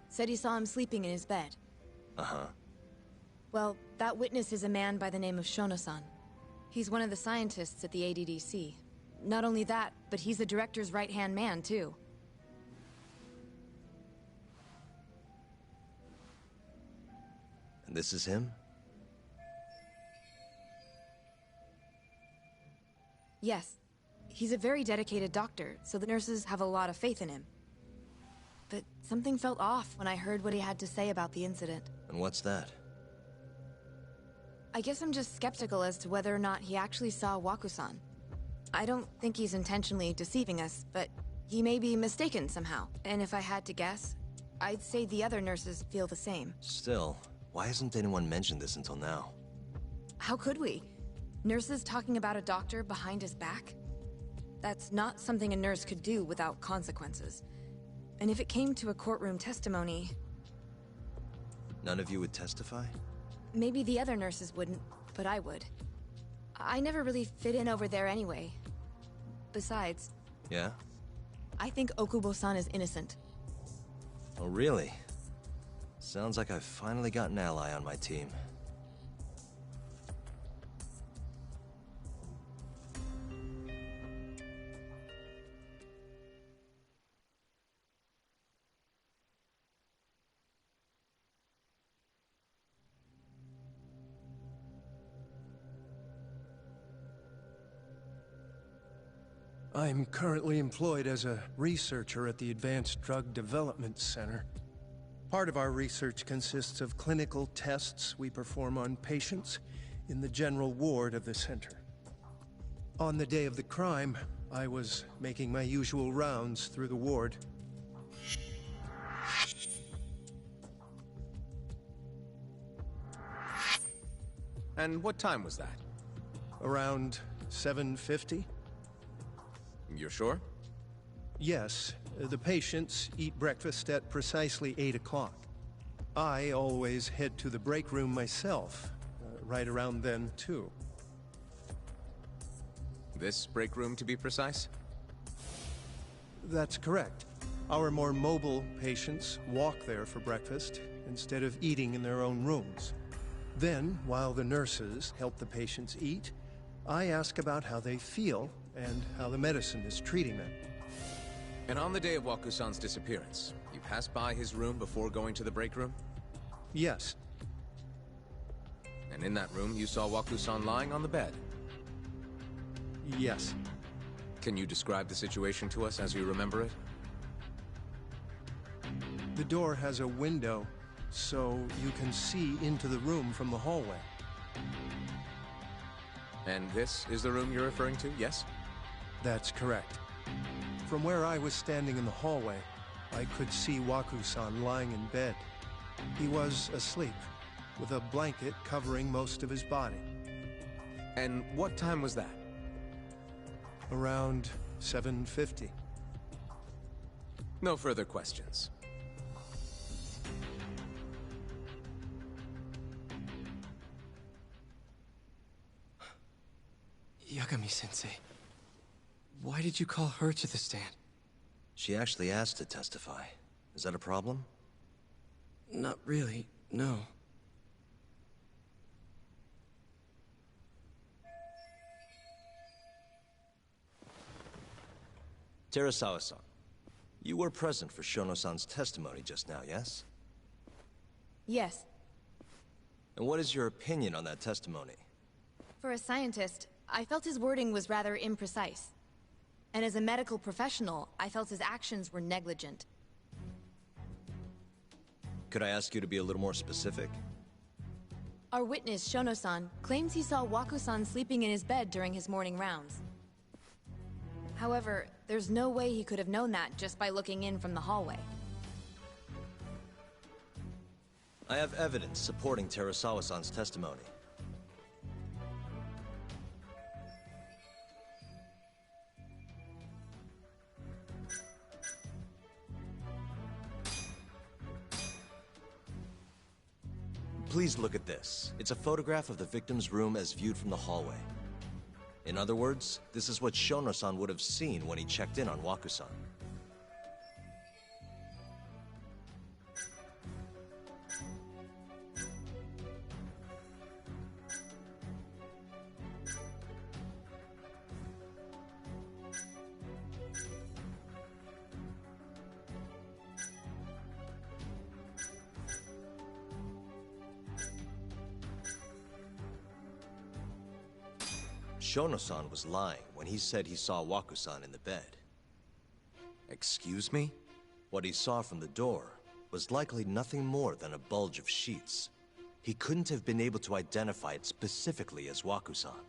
Speaker 12: Said he saw him sleeping in his bed.
Speaker 1: Uh-huh.
Speaker 12: Well, that witness is a man by the name of Shono-san. He's one of the scientists at the ADDC. Not only that, but he's the director's right-hand man, too.
Speaker 1: And this is him?
Speaker 12: Yes. He's a very dedicated doctor, so the nurses have a lot of faith in him. But something felt off when I heard what he had to say about the incident.
Speaker 1: And what's that?
Speaker 12: I guess I'm just skeptical as to whether or not he actually saw Waku-san. I don't think he's intentionally deceiving us, but he may be mistaken somehow. And if I had to guess, I'd say the other nurses feel the same.
Speaker 1: Still, why hasn't anyone mentioned this until now?
Speaker 12: How could we? Nurses talking about a doctor behind his back? That's not something a nurse could do without consequences. And if it came to a courtroom testimony...
Speaker 1: None of you would testify?
Speaker 12: Maybe the other nurses wouldn't, but I would. I never really fit in over there anyway. Besides...
Speaker 1: Yeah?
Speaker 12: I think Okubo-san is innocent.
Speaker 1: Oh, really? Sounds like I've finally got an ally on my team.
Speaker 17: I'm currently employed as a researcher at the Advanced Drug Development Center. Part of our research consists of clinical tests we perform on patients in the general ward of the center. On the day of the crime, I was making my usual rounds through the ward.
Speaker 18: And what time was that?
Speaker 17: Around 7:50?
Speaker 18: You're sure?
Speaker 17: Yes. The patients eat breakfast at precisely 8 o'clock. I always head to the break room myself, right around then, too.
Speaker 18: This break room, to be precise?
Speaker 17: That's correct. Our more mobile patients walk there for breakfast, instead of eating in their own rooms. Then, while the nurses help the patients eat, I ask about how they feel and how the medicine is treating them.
Speaker 18: And on the day of Waku-san's disappearance, you passed by his room before going to the break room?
Speaker 17: Yes.
Speaker 18: And in that room, you saw Waku-san lying on the bed?
Speaker 17: Yes.
Speaker 18: Can you describe the situation to us as you remember it?
Speaker 17: The door has a window, so you can see into the room from the hallway.
Speaker 18: And this is the room you're referring to, yes?
Speaker 17: That's correct. From where I was standing in the hallway, I could see Waku-san lying in bed. He was asleep, with a blanket covering most of his body.
Speaker 18: And what time was that?
Speaker 17: Around 7:50.
Speaker 18: No further questions.
Speaker 13: Yagami-sensei, why did you call her to the stand?
Speaker 1: She actually asked to testify. Is that a problem?
Speaker 13: Not really, no.
Speaker 1: Terasawa-san, you were present for Shono-san's testimony just now, yes?
Speaker 12: Yes.
Speaker 1: And what is your opinion on that testimony?
Speaker 12: For a scientist, I felt his wording was rather imprecise. And as a medical professional, I felt his actions were negligent.
Speaker 1: Could I ask you to be a little more specific?
Speaker 12: Our witness, Shono-san, claims he saw Waku-san sleeping in his bed during his morning rounds. However, there's no way he could have known that just by looking in from the hallway.
Speaker 1: I have evidence supporting Terasawa-san's testimony. Please look at this. It's a photograph of the victim's room as viewed from the hallway. In other words, this is what Shono-san would have seen when he checked in on Waku-san. Shono-san was lying when he said he saw Waku-san in the bed.
Speaker 18: Excuse me?
Speaker 1: What he saw from the door was likely nothing more than a bulge of sheets. He couldn't have been able to identify it specifically as Waku-san.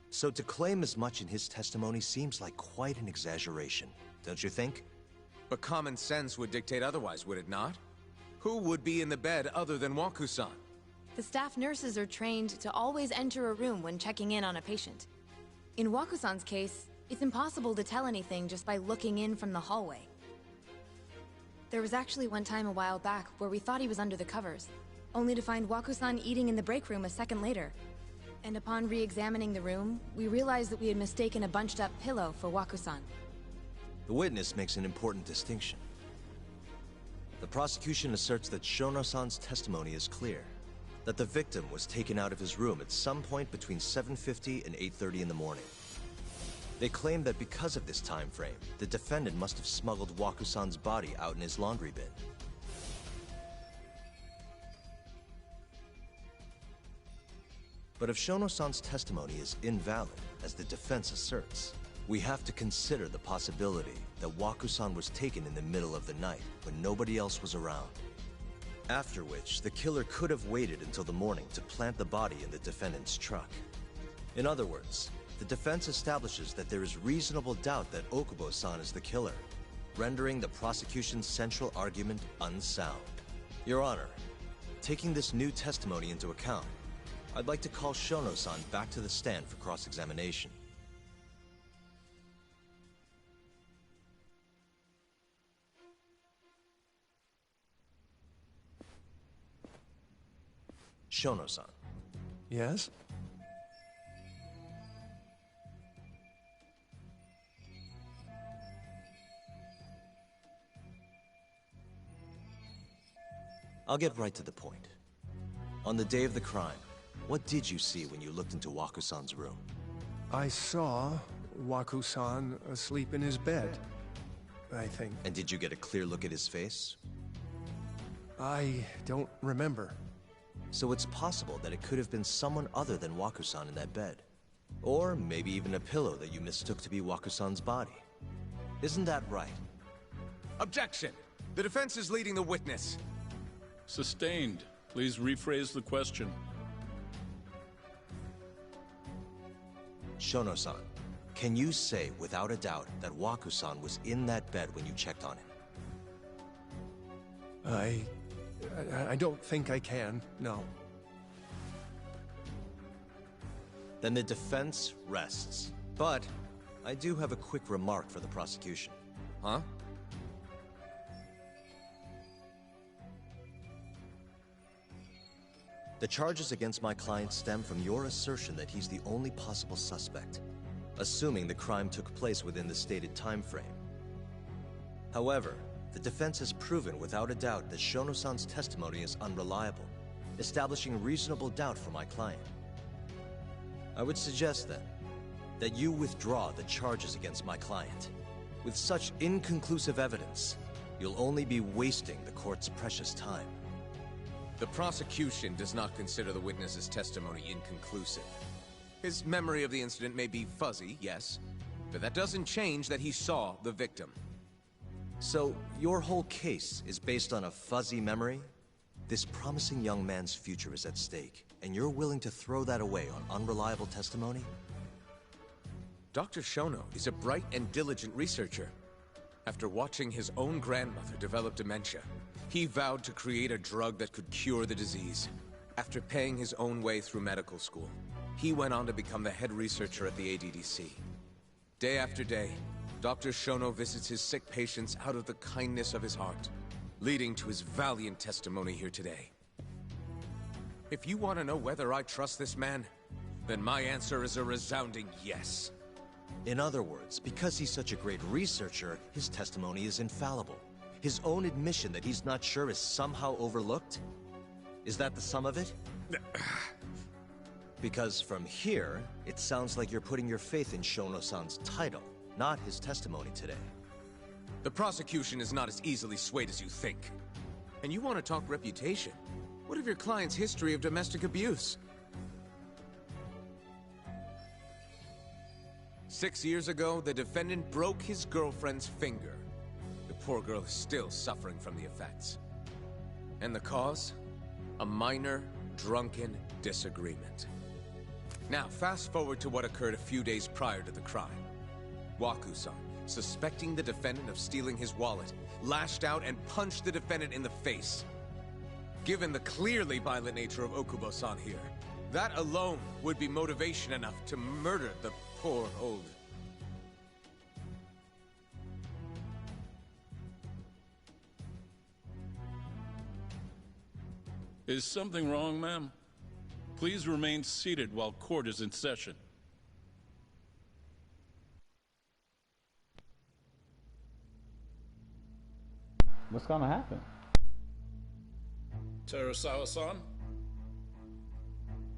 Speaker 1: So to claim as much in his testimony seems like quite an exaggeration, don't you think?
Speaker 18: But common sense would dictate otherwise, would it not? Who would be in the bed other than Waku-san?
Speaker 12: The staff nurses are trained to always enter a room when checking in on a patient. In Waku-san's case, it's impossible to tell anything just by looking in from the hallway. There was actually one time a while back where we thought he was under the covers, only to find Waku-san eating in the break room a second later. And upon re-examining the room, we realized that we had mistaken a bunched-up pillow for Waku-san.
Speaker 1: The witness makes an important distinction. The prosecution asserts that Shono-san's testimony is clear, that the victim was taken out of his room at some point between 7:50 and 8:30 in the morning. They claim that because of this time frame, the defendant must have smuggled Waku-san's body out in his laundry bin. But if Shono-san's testimony is invalid, as the defense asserts, we have to consider the possibility that Waku-san was taken in the middle of the night when nobody else was around. After which, the killer could have waited until the morning to plant the body in the defendant's truck. In other words, the defense establishes that there is reasonable doubt that Okubo-san is the killer, rendering the prosecution's central argument unsound. Your Honor, taking this new testimony into account, I'd like to call Shono-san back to the stand for cross-examination. Shono-san.
Speaker 17: Yes?
Speaker 1: I'll get right to the point. On the day of the crime, what did you see when you looked into Waku-san's room?
Speaker 17: I saw Waku-san asleep in his bed, I think.
Speaker 1: And did you get a clear look at his face?
Speaker 17: I don't remember.
Speaker 1: So it's possible that it could have been someone other than Waku-san in that bed. Or maybe even a pillow that you mistook to be Waku-san's body. Isn't that right?
Speaker 18: Objection! The defense is leading the witness.
Speaker 4: Sustained. Please rephrase the question.
Speaker 1: Shono-san, can you say without a doubt that Waku-san was in that bed when you checked on him?
Speaker 17: I don't think I can, no.
Speaker 1: Then the defense rests. But I do have a quick remark for the prosecution.
Speaker 18: Huh?
Speaker 1: The charges against my client stem from your assertion that he's the only possible suspect, assuming the crime took place within the stated time frame. However, the defense has proven without a doubt that Shono-san's testimony is unreliable, establishing reasonable doubt for my client. I would suggest, then, that you withdraw the charges against my client. With such inconclusive evidence, you'll only be wasting the court's precious time.
Speaker 18: The prosecution does not consider the witness's testimony inconclusive. His memory of the incident may be fuzzy, yes, but that doesn't change that he saw the victim.
Speaker 1: So, your whole case is based on a fuzzy memory? This promising young man's future is at stake, and you're willing to throw that away on unreliable testimony?
Speaker 18: Dr. Shono is a bright and diligent researcher. After watching his own grandmother develop dementia, he vowed to create a drug that could cure the disease. After paying his own way through medical school, he went on to become the head researcher at the ADDC. Day after day, Dr. Shono visits his sick patients out of the kindness of his heart, leading to his valiant testimony here today. If you want to know whether I trust this man, then my answer is a resounding yes.
Speaker 1: In other words, because he's such a great researcher, his testimony is infallible. His own admission that he's not sure is somehow overlooked? Is that the sum of it? Because from here, it sounds like you're putting your faith in Shono-san's title, not his testimony today.
Speaker 18: The prosecution is not as easily swayed as you think. And you want to talk reputation? What of your client's history of domestic abuse? 6 years ago, the defendant broke his girlfriend's finger. The poor girl is still suffering from the effects. And the cause? A minor, drunken disagreement. Now, fast forward to what occurred a few days prior to the crime. Waku-san, suspecting the defendant of stealing his wallet, lashed out and punched the defendant in the face. Given the clearly violent nature of Okubo-san here, that alone would be motivation enough to murder the poor old...
Speaker 4: Is something wrong, ma'am? Please remain seated while court is in session.
Speaker 19: What's gonna happen?
Speaker 4: Terasawa-san?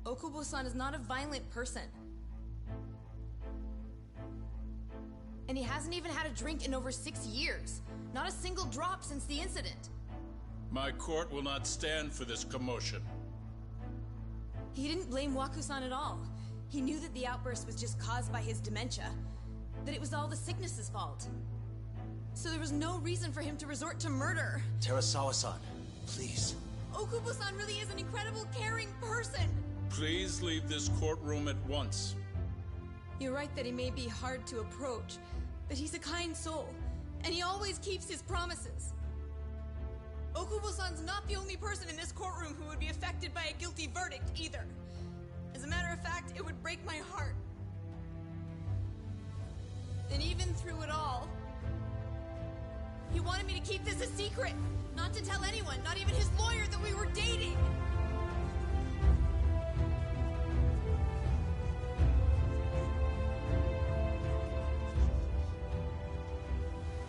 Speaker 12: Okubo-san is not a violent person. And he hasn't even had a drink in over 6 years. Not a single drop since the incident.
Speaker 4: My court will not stand for this commotion.
Speaker 12: He didn't blame Waku-san at all. He knew that the outburst was just caused by his dementia. That it was all the sickness's fault. So there was no reason for him to resort to murder.
Speaker 1: Terasawa-san, please.
Speaker 12: Okubo-san really is an incredible, caring person.
Speaker 4: Please leave this courtroom at once.
Speaker 12: You're right that he may be hard to approach, but he's a kind soul, and he always keeps his promises. Okubo-san's not the only person in this courtroom who would be affected by a guilty verdict, either. As a matter of fact, it would break my heart. And even through it all, he wanted me to keep this a secret, not to tell anyone, not even his lawyer, that we were dating.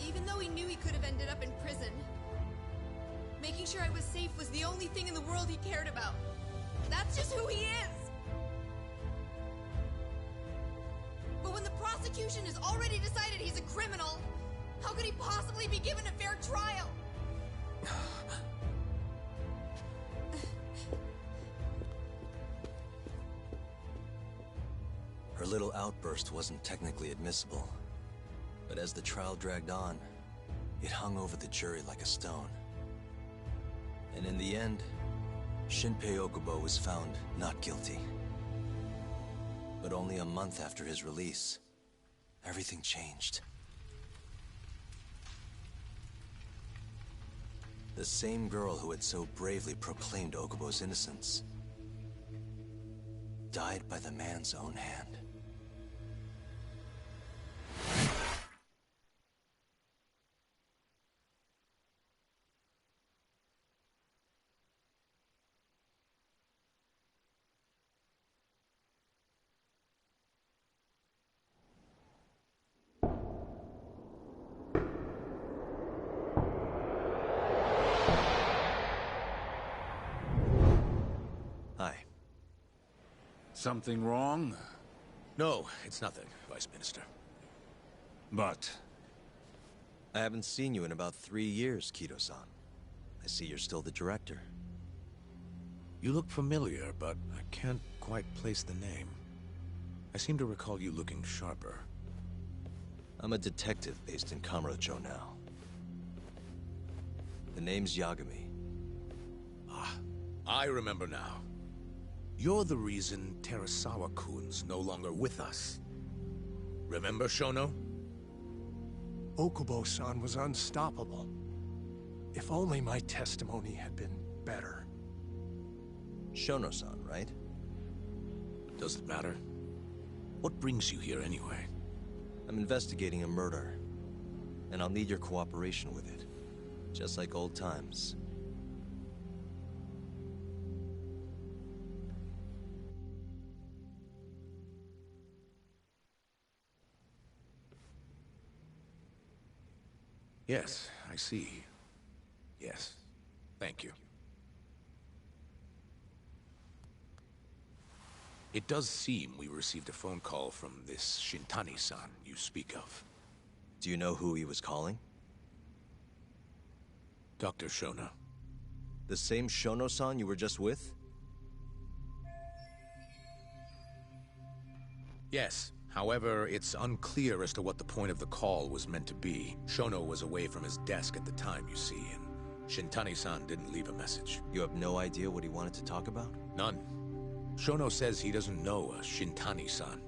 Speaker 12: Even though he knew he could have ended up in prison, making sure I was safe was the only thing in the world he cared about. That's just who he is! But when the prosecution has already decided he's a criminal, how could he possibly be given a fair trial?
Speaker 1: Her little outburst wasn't technically admissible, but as the trial dragged on, it hung over the jury like a stone. And in the end, Shinpei Okubo was found not guilty. But only a month after his release, everything changed. The same girl who had so bravely proclaimed Okubo's innocence died by the man's own hand.
Speaker 4: Something wrong?
Speaker 18: No, it's nothing, Vice Minister.
Speaker 4: But...
Speaker 1: I haven't seen you in about 3 years, Kido-san. I see you're still the director.
Speaker 20: You look familiar, but I can't quite place the name. I seem to recall you looking sharper.
Speaker 1: I'm a detective based in Kamurocho now. The name's Yagami.
Speaker 20: Ah, I remember now. You're the reason Terasawa-kun's no longer with us. Remember, Shono?
Speaker 17: Okubo-san was unstoppable. If only my testimony had been better.
Speaker 1: Shono-san, right?
Speaker 20: Does it matter? What brings you here anyway?
Speaker 1: I'm investigating a murder, and I'll need your cooperation with it. Just like old times.
Speaker 20: Yes, I see. Yes. Thank you. It does seem we received a phone call from this Shintani-san you speak of.
Speaker 1: Do you know who he was calling?
Speaker 20: Dr. Shono.
Speaker 1: The same Shono-san you were just with?
Speaker 20: Yes. However, it's unclear as to what the point of the call was meant to be. Shono was away from his desk at the time, you see, and Shintani-san didn't leave a message.
Speaker 1: You have no idea what he wanted to talk about?
Speaker 20: None. Shono says he doesn't know a Shintani-san,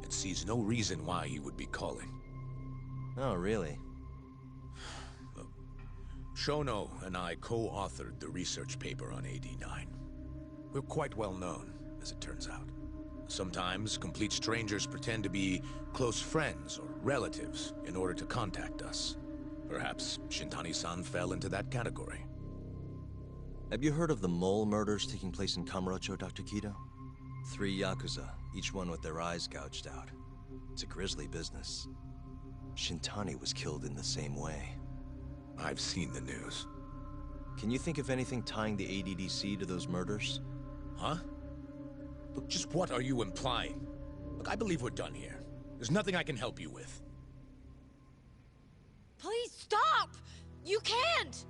Speaker 20: and sees no reason why he would be calling.
Speaker 1: Oh, really?
Speaker 20: Look, Shono and I co-authored the research paper on AD9. We're quite well known, as it turns out. Sometimes, complete strangers pretend to be close friends or relatives in order to contact us. Perhaps Shintani-san fell into that category.
Speaker 1: Have you heard of the mole murders taking place in Kamurocho, Dr. Kido? 3 Yakuza, each one with their eyes gouged out. It's a grisly business. Shintani was killed in the same way.
Speaker 20: I've seen the news.
Speaker 1: Can you think of anything tying the ADDC to those murders?
Speaker 20: Huh? Look, just what are you implying? Look, I believe we're done here. There's nothing I can help you with.
Speaker 11: Please stop! You can't!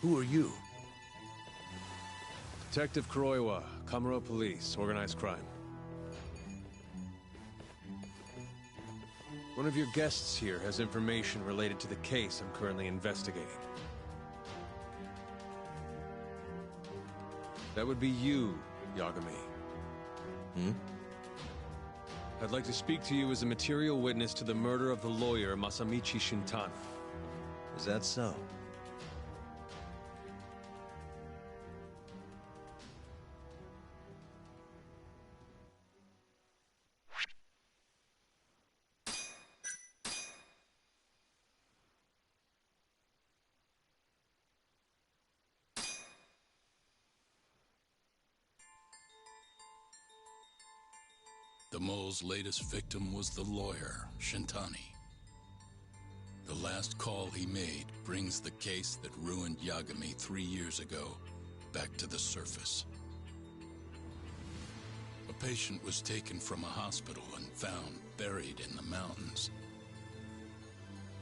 Speaker 20: Who are you?
Speaker 21: Detective Kuroiwa, Kamuro Police, Organized Crime. One of your guests here has information related to the case I'm currently investigating. That would be you, Yagami.
Speaker 1: Hmm?
Speaker 21: I'd like to speak to you as a material witness to the murder of the lawyer Masamichi Shintani.
Speaker 1: Is that so?
Speaker 4: The mole's latest victim was the lawyer, Shintani. The last call he made brings the case that ruined Yagami 3 years ago back to the surface. A patient was taken from a hospital and found buried in the mountains.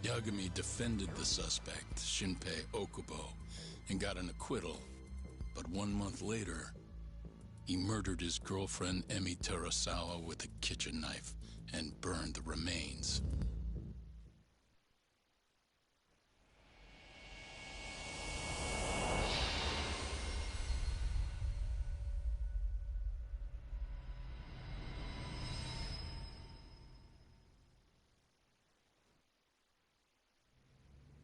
Speaker 4: Yagami defended the suspect, Shinpei Okubo, and got an acquittal, but 1 month later, he murdered his girlfriend Emi Terasawa with a kitchen knife and burned the remains.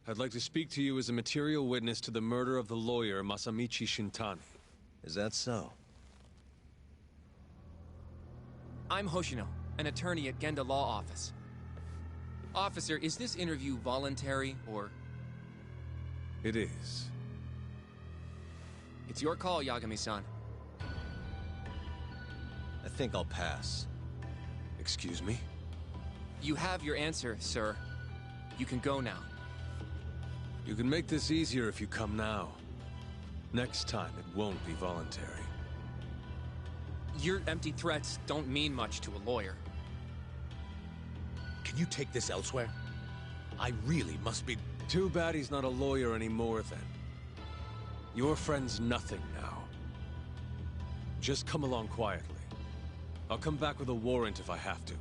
Speaker 21: I'd like to speak to you as a material witness to the murder of the lawyer Masamichi Shintani.
Speaker 1: Is that so?
Speaker 5: I'm Hoshino, an attorney at Genda Law Office. Officer, is this interview voluntary, or...?
Speaker 21: It is.
Speaker 5: It's your call, Yagami-san.
Speaker 1: I think I'll pass.
Speaker 21: Excuse me?
Speaker 5: You have your answer, sir. You can go now.
Speaker 21: You can make this easier if you come now. Next time, it won't be voluntary.
Speaker 5: Your empty threats don't mean much to a lawyer.
Speaker 20: Can you take this elsewhere? I really must be...
Speaker 21: Too bad he's not a lawyer anymore, then. Your friend's nothing now. Just come along quietly. I'll come back with a warrant if I have to.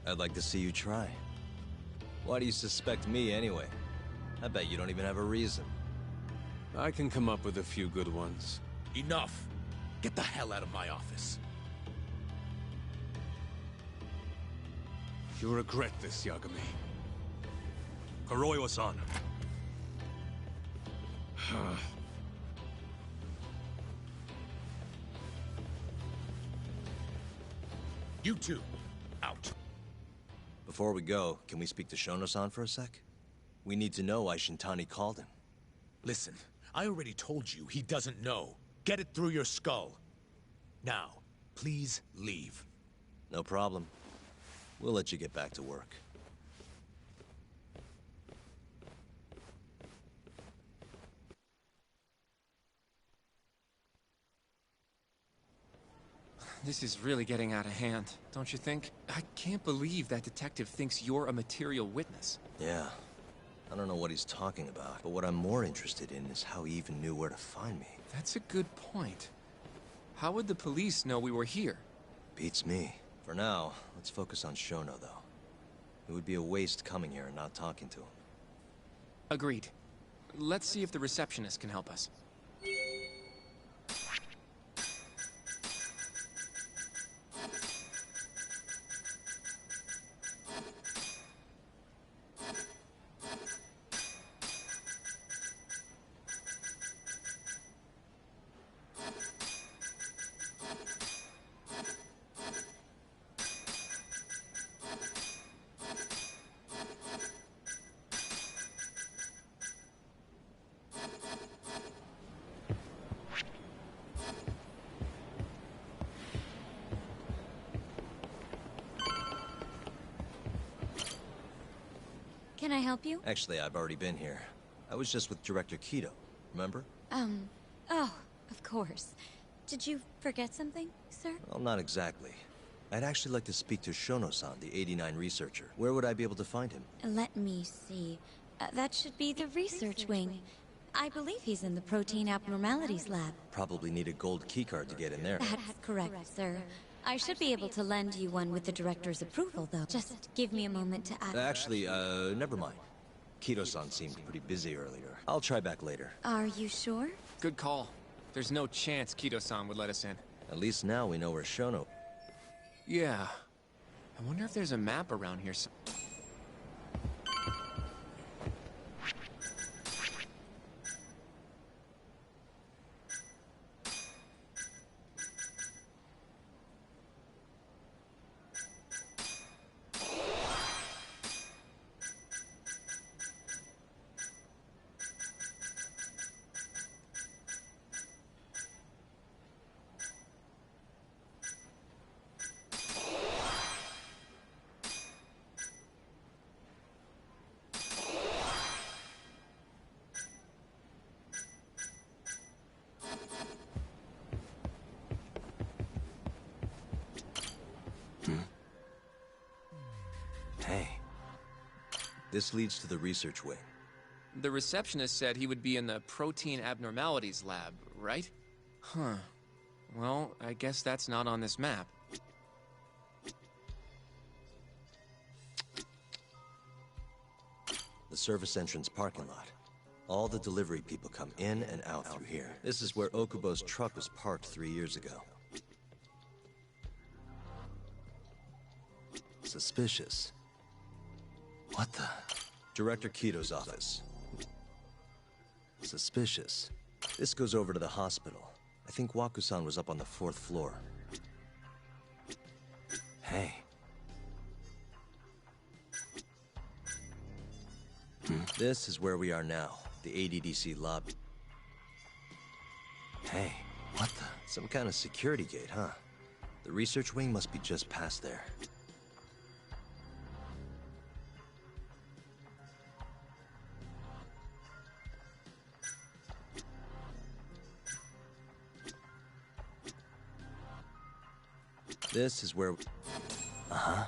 Speaker 1: I'd like to see you try. Why do you suspect me anyway? I bet you don't even have a reason.
Speaker 21: I can come up with a few good ones.
Speaker 20: Enough! Get the hell out of my office.
Speaker 21: You'll regret this, Yagami.
Speaker 16: Kuroiwa-san.
Speaker 20: You two, out.
Speaker 1: Before we go, can we speak to Shono-san for a sec? We need to know why Shintani called him.
Speaker 20: Listen, I already told you he doesn't know. Get it through your skull. Now, please leave.
Speaker 1: No problem. We'll let you get back to work.
Speaker 5: This is really getting out of hand, don't you think? I can't believe that detective thinks you're a material witness.
Speaker 1: Yeah. I don't know what he's talking about, but what I'm more interested in is how he even knew where to find me.
Speaker 5: That's a good point. How would the police know we were here?
Speaker 1: Beats me. For now, let's focus on Shono, though. It would be a waste coming here and not talking to him.
Speaker 5: Agreed. Let's see if the receptionist can help us.
Speaker 11: Can I help you?
Speaker 1: Actually, I've already been here. I was just with Director Kido, remember?
Speaker 11: Oh, of course. Did you forget something, sir?
Speaker 1: Well, not exactly. I'd actually like to speak to Shono-san, the 89 researcher. Where would I be able to find him?
Speaker 11: Let me see. That should be the research wing. I believe he's in the protein abnormalities lab.
Speaker 1: Probably need a gold keycard to get in there.
Speaker 11: That's correct, sir. I should be able to lend you one with the director's approval, though. Just give me a moment to ask.
Speaker 1: Actually, never mind. Kido-san seemed pretty busy earlier. I'll try back later.
Speaker 11: Are you sure?
Speaker 5: Good call. There's no chance Kido-san would let us in.
Speaker 1: At least now we know where Shono...
Speaker 5: Yeah. I wonder if there's a map around here.
Speaker 1: Hey. This leads to the research wing.
Speaker 5: The receptionist said he would be in the protein abnormalities lab, right? Huh. Well, I guess that's not on this map.
Speaker 1: The service entrance parking lot. All the delivery people come in and out through here. This is where Okubo's truck was parked 3 years ago. Suspicious. What the? Director Kido's office. Suspicious. This goes over to the hospital. I think Waku-san was up on the 4th floor. Hey. This is where we are now. The ADDC lobby. Hey, what the? Some kind of security gate, huh? The research wing must be just past there. This is where... Uh-huh.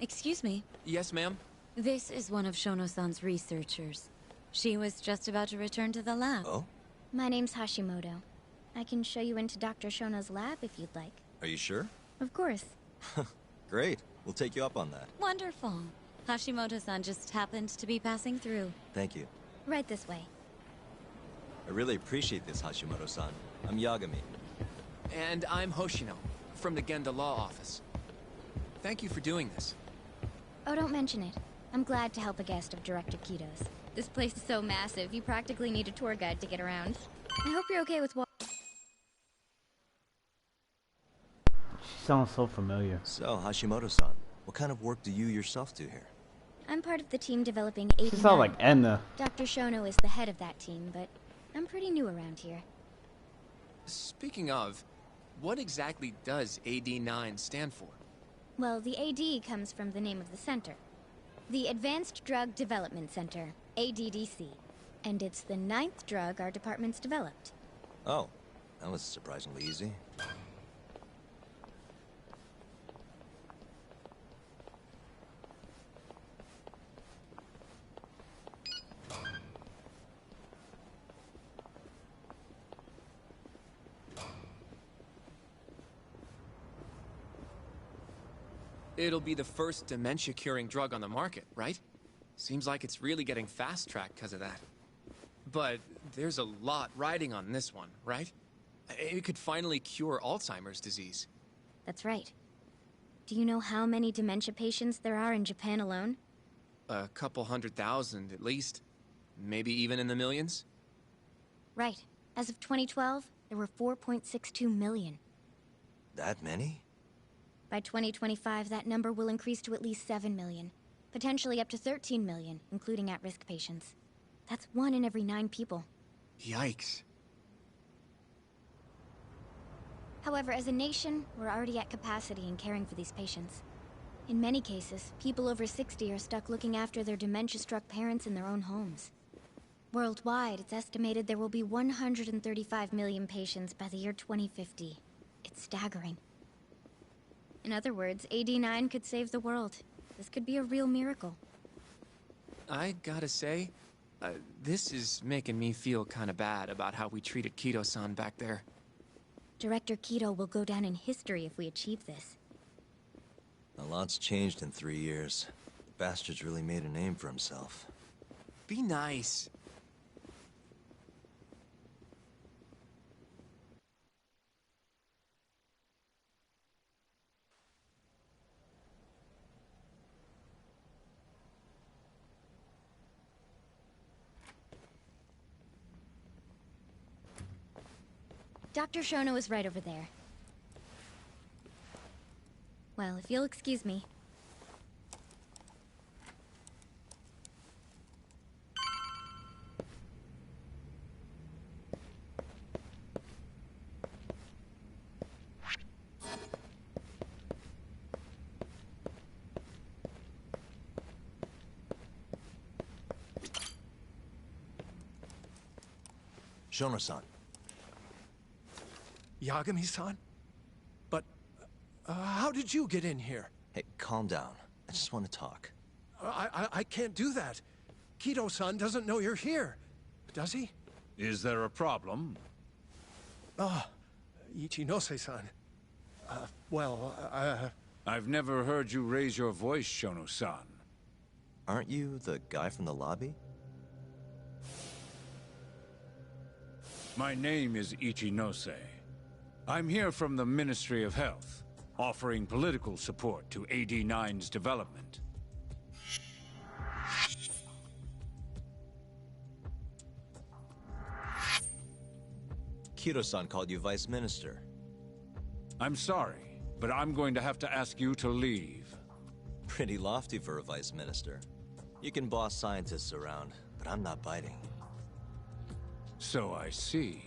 Speaker 11: Excuse me.
Speaker 5: Yes, ma'am?
Speaker 11: This is one of Shono-san's researchers. She was just about to return to the lab.
Speaker 1: Oh?
Speaker 2: My name's Hashimoto. I can show you into Dr. Shono's lab if you'd like.
Speaker 1: Are you sure?
Speaker 2: Of course.
Speaker 1: Great. We'll take you up on that.
Speaker 11: Wonderful. Hashimoto-san just happened to be passing through.
Speaker 1: Thank you.
Speaker 12: Right this way.
Speaker 1: I really appreciate this, Hashimoto-san. I'm Yagami.
Speaker 5: And I'm Hoshino, from the Genda Law Office. Thank you for doing this.
Speaker 8: Oh, don't mention it. I'm glad to help a guest of Director Kito's. This place is so massive, you practically need a tour guide to get around. I hope you're okay with
Speaker 19: She sounds so familiar.
Speaker 1: So, Hashimoto-san, what kind of work do you yourself do here?
Speaker 8: I'm part of the team developing 89.
Speaker 19: She sounds like Edna.
Speaker 8: Dr. Shono is the head of that team, but I'm pretty new around here.
Speaker 5: Speaking of, what exactly does AD9 stand for?
Speaker 8: Well, the AD comes from the name of the center. The Advanced Drug Development Center, ADDC. And it's the 9th drug our department's developed.
Speaker 1: Oh, that was surprisingly easy.
Speaker 5: It'll be the first dementia-curing drug on the market, right? Seems like it's really getting fast-tracked because of that. But there's a lot riding on this one, right? It could finally cure Alzheimer's disease.
Speaker 8: That's right. Do you know how many dementia patients there are in Japan alone?
Speaker 5: A couple 100,000 at least. Maybe even in the millions?
Speaker 8: Right. As of 2012, there were 4.62 million.
Speaker 1: That many?
Speaker 8: By 2025, that number will increase to at least 7 million. Potentially up to 13 million, including at-risk patients. That's 1 in every 9 people.
Speaker 5: Yikes.
Speaker 8: However, as a nation, we're already at capacity in caring for these patients. In many cases, people over 60 are stuck looking after their dementia-struck parents in their own homes. Worldwide, it's estimated there will be 135 million patients by the year 2050. It's staggering. In other words, AD9 could save the world. This could be a real miracle.
Speaker 5: I gotta say, this is making me feel kinda bad about how we treated Kito-san back there.
Speaker 8: Director Kito will go down in history if we achieve this.
Speaker 1: A lot's changed in 3 years. The bastard's really made a name for himself.
Speaker 5: Be nice.
Speaker 8: Dr. Shono is right over there. Well, if you'll excuse me.
Speaker 1: Shono-san.
Speaker 17: Yagami-san? But, how did you get in here?
Speaker 1: Hey, calm down. I just want to talk.
Speaker 17: I can't do that. Kito-san doesn't know you're here. Does he?
Speaker 16: Is there a problem?
Speaker 17: Ichinose-san.
Speaker 16: I've never heard you raise your voice, Shono-san.
Speaker 1: Aren't you the guy from the lobby?
Speaker 16: My name is Ichinose. I'm here from the Ministry of Health, offering political support to AD9's development.
Speaker 1: Kito-san called you Vice Minister.
Speaker 16: I'm sorry, but I'm going to have to ask you to leave.
Speaker 1: Pretty lofty for a Vice Minister. You can boss scientists around, but I'm not biting.
Speaker 16: So I see.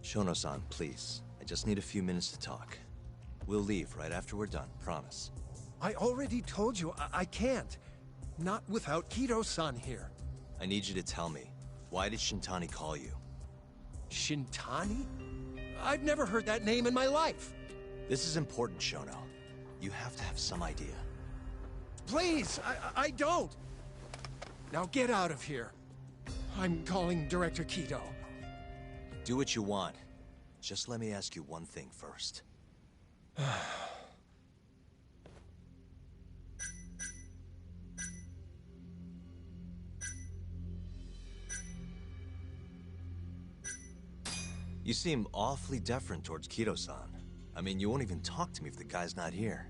Speaker 1: Shono-san, please. I just need a few minutes to talk. We'll leave right after we're done, promise.
Speaker 17: I already told you, I can't. Not without Kito-san here.
Speaker 1: I need you to tell me, why did Shintani call you?
Speaker 17: Shintani? I've never heard that name in my life.
Speaker 1: This is important, Shono. You have to have some idea.
Speaker 17: Please, I don't. Now get out of here. I'm calling Director Kito.
Speaker 1: Do what you want. Just let me ask you one thing first. You seem awfully deferent towards Kido-san. I mean, you won't even talk to me if the guy's not here.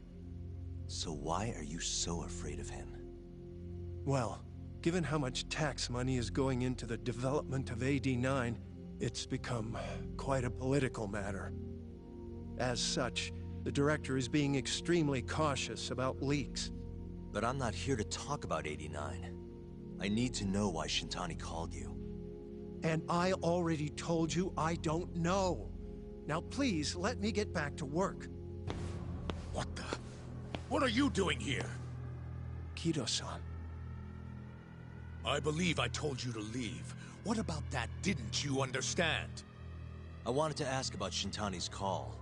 Speaker 1: So why are you so afraid of him?
Speaker 17: Well, given how much tax money is going into the development of AD-9, it's become quite a political matter. As such, the director is being extremely cautious about leaks.
Speaker 1: But I'm not here to talk about 89. I need to know why Shintani called you.
Speaker 17: And I already told you I don't know. Now please, let me get back to work.
Speaker 20: What the? What are you doing here?
Speaker 17: Kido-san.
Speaker 20: I believe I told you to leave. What about that didn't you understand?
Speaker 1: I wanted to ask about Shintani's call.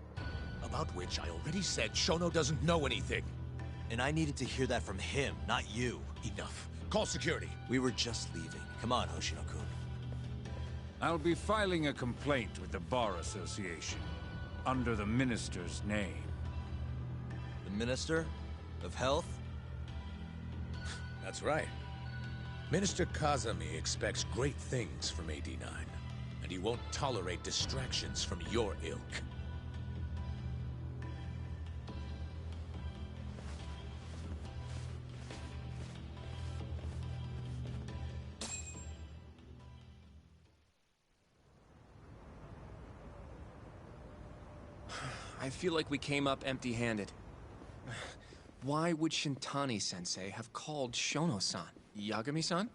Speaker 20: About which I already said Shono doesn't know anything.
Speaker 1: And I needed to hear that from him, not you.
Speaker 20: Enough. Call security.
Speaker 1: We were just leaving. Come on, Hoshino-kun.
Speaker 16: I'll be filing a complaint with the Bar Association, under the Minister's name.
Speaker 1: The Minister? Of Health?
Speaker 20: That's right. Minister Kazami expects great things from AD-9, and he won't tolerate distractions from your ilk.
Speaker 5: I feel like we came up empty-handed. Why would Shintani-sensei have called Shono-san? Yagami-san?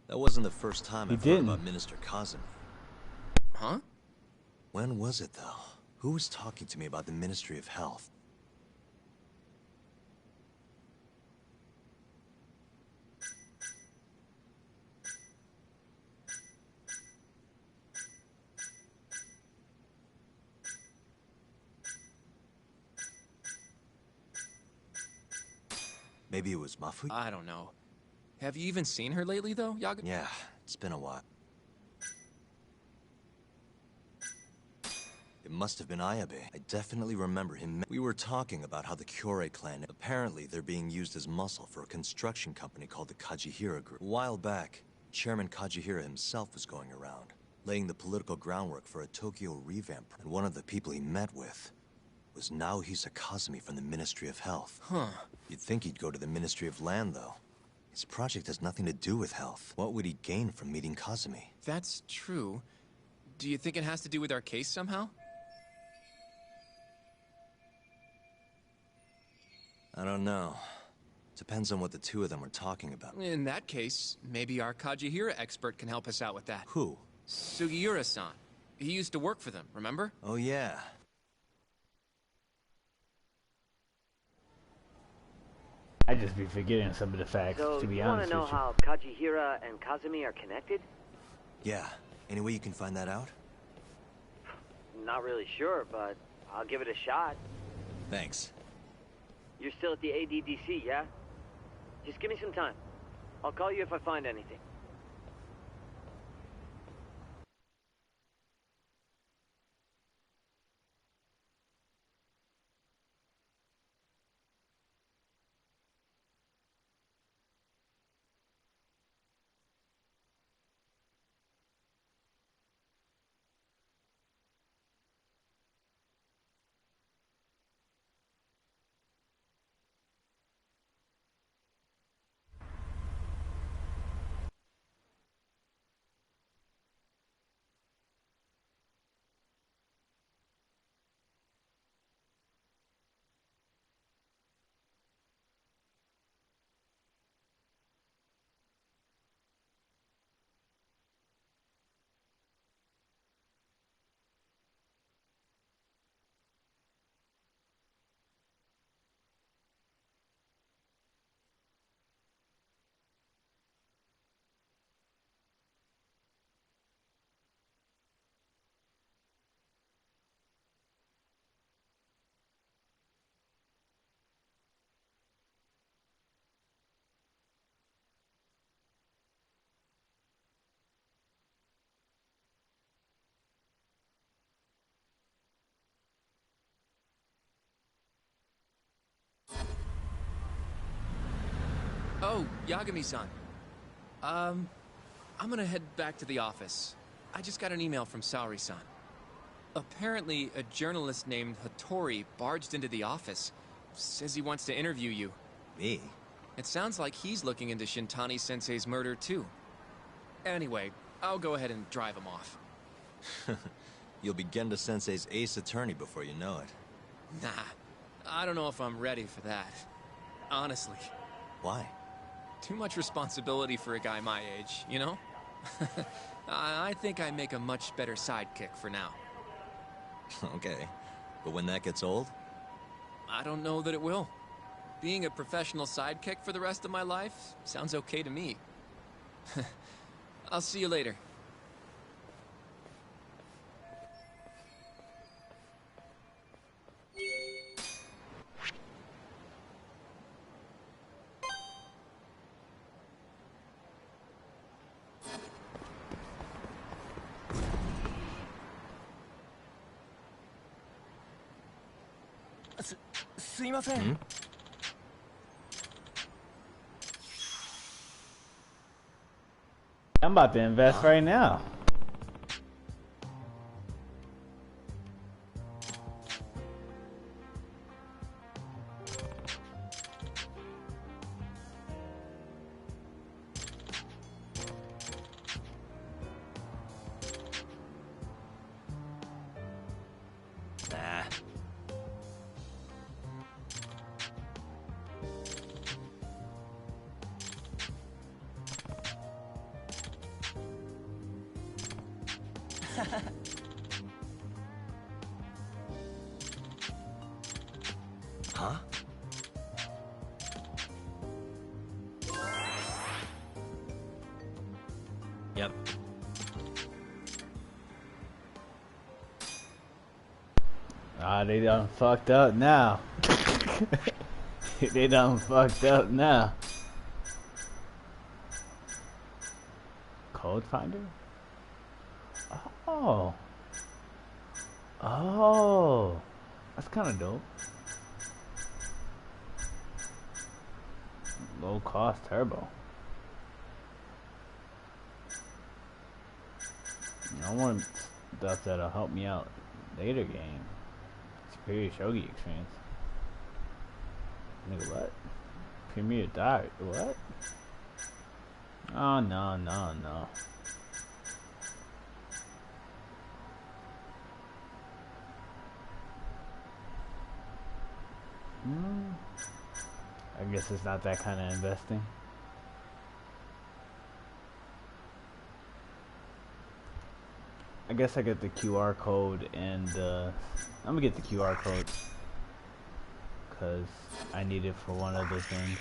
Speaker 1: That wasn't the first time I've heard about Minister Kazami.
Speaker 5: Huh?
Speaker 1: When was it, though? Who was talking to me about the Ministry of Health? Maybe it was Mafu?
Speaker 5: I don't know. Have you even seen her lately, though, Yagami?
Speaker 1: Yeah, it's been a while. It must have been Ayabe. I definitely remember him. We were talking about how the Kyorei clan, apparently they're being used as muscle for a construction company called the Kajihira Group. A while back, Chairman Kajihira himself was going around, laying the political groundwork for a Tokyo revamp. And one of the people he met with was Naohisa Kazumi from the Ministry of Health.
Speaker 5: Huh.
Speaker 1: You'd think he'd go to the Ministry of Land, though. His project has nothing to do with health. What would he gain from meeting Kazumi?
Speaker 5: That's true. Do you think it has to do with our case somehow?
Speaker 1: I don't know. Depends on what the two of them are talking about.
Speaker 5: In that case, maybe our Kajihira expert can help us out with that.
Speaker 1: Who?
Speaker 5: Sugiura-san. He used to work for them, remember?
Speaker 1: Oh, yeah.
Speaker 19: I just be forgetting some of the facts, to be honest with you.
Speaker 2: So, you want to know how Kajihira and Kazumi are connected?
Speaker 1: Yeah. Any way you can find that out?
Speaker 2: Not really sure, but I'll give it a shot.
Speaker 1: Thanks.
Speaker 2: You're still at the ADDC, yeah? Just give me some time. I'll call you if I find anything.
Speaker 5: Oh, Yagami-san. I'm gonna head back to the office. I just got an email from Saori-san. Apparently, a journalist named Hattori barged into the office. Says he wants to interview you.
Speaker 1: Me?
Speaker 5: It sounds like he's looking into Shintani-sensei's murder, too. Anyway, I'll go ahead and drive him off.
Speaker 1: You'll be Genda-sensei's ace attorney before you know it.
Speaker 5: Nah, I don't know if I'm ready for that. Honestly.
Speaker 1: Why?
Speaker 5: Too much responsibility for a guy my age, you know? I think I make a much better sidekick for now.
Speaker 1: Okay, but when that gets old?
Speaker 5: I don't know that it will. Being a professional sidekick for the rest of my life sounds okay to me. I'll see you later.
Speaker 19: I'm about to invest right now.
Speaker 1: Nah. Huh? Yep.
Speaker 19: Ah, they done fucked up now. They done fucked up now. Code finder? Oh. Oh. That's kind of dope. Low cost turbo. I want stuff that'll help me out later game. Superior shogi experience. Nigga, what? Premier died. What? Oh, no, no, no. I guess it's not that kind of investing. I guess I get the QR code and I'm gonna get the QR code because I need it for one of the things.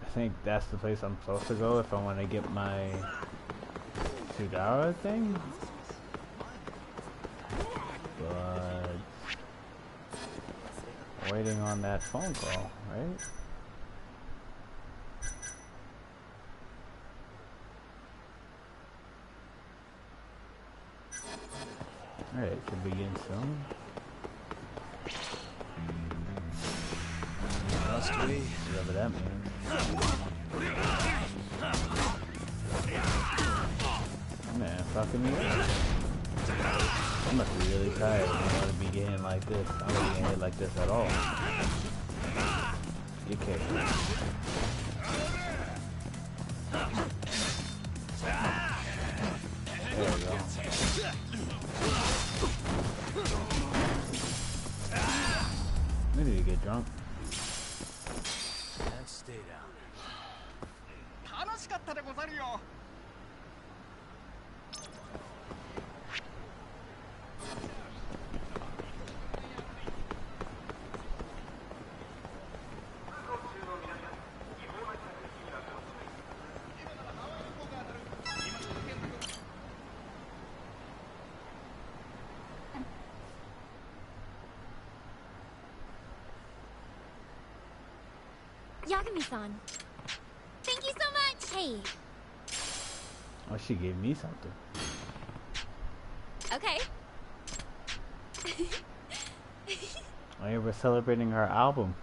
Speaker 19: I think that's the place I'm supposed to go if I want to get my $2 thing. But waiting on that phone call, right? Alright, should begin soon.
Speaker 1: Must we?
Speaker 19: Whatever that means. Man, fucking me up. I must be really tired. I don't want to be getting like this. I don't want to get hit like this at all. You kidding. There we go. We need to get drunk.
Speaker 1: And stay down.
Speaker 8: Yagami-san. Thank you so much! Hey.
Speaker 19: Oh, she gave me something.
Speaker 8: Okay.
Speaker 19: Oh yeah, we're celebrating her album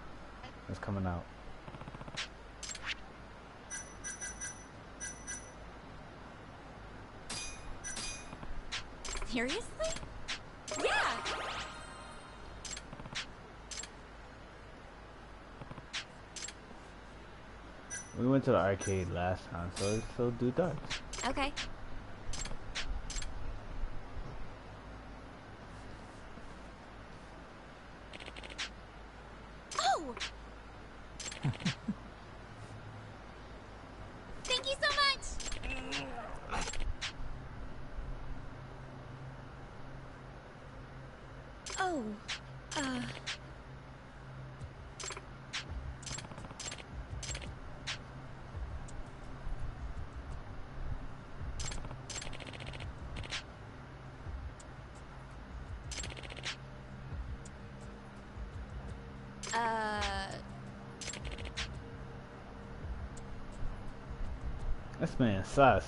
Speaker 19: that's coming out.
Speaker 11: Seriously? Yeah!
Speaker 19: We went to the arcade last time, so let's still do darts.
Speaker 8: Okay. Oh! Thank you so much! Oh,
Speaker 19: This man sus.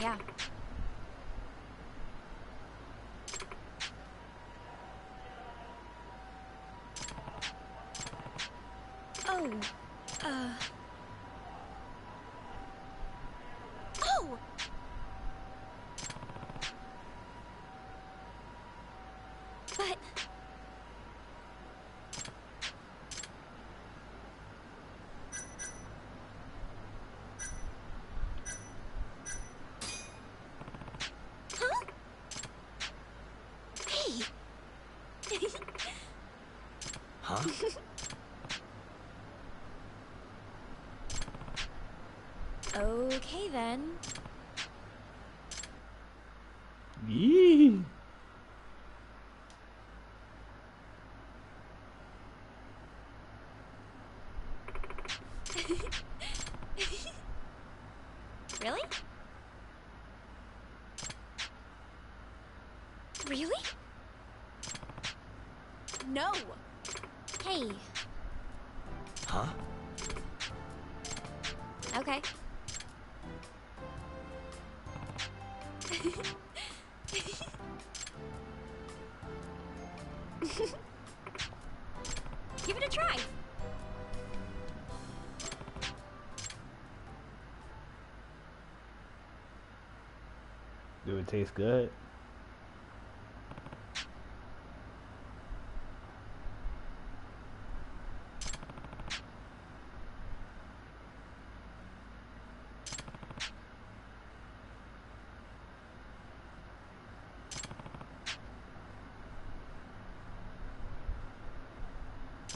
Speaker 8: Yeah. Oh, Oh! But... Huh? Hey!
Speaker 1: Huh?
Speaker 8: Okay then.
Speaker 19: Yee.
Speaker 8: Really? Really? No! Hey.
Speaker 1: Huh?
Speaker 8: Okay. Give it a try.
Speaker 19: Do it taste good?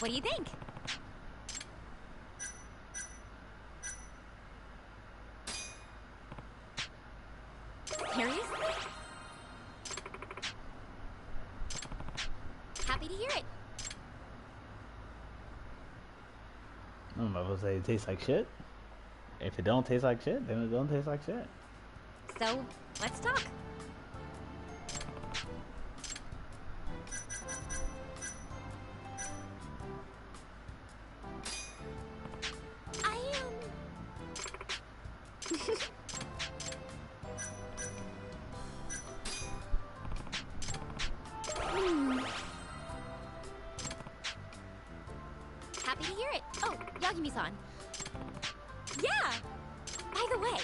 Speaker 8: What do you think? Seriously? Happy to hear it.
Speaker 19: I'm about to say it tastes like shit. If it don't taste like shit, then it don't taste like shit.
Speaker 8: So, let's talk. Happy to hear it. Oh, Yagami-san. Yeah! By the way...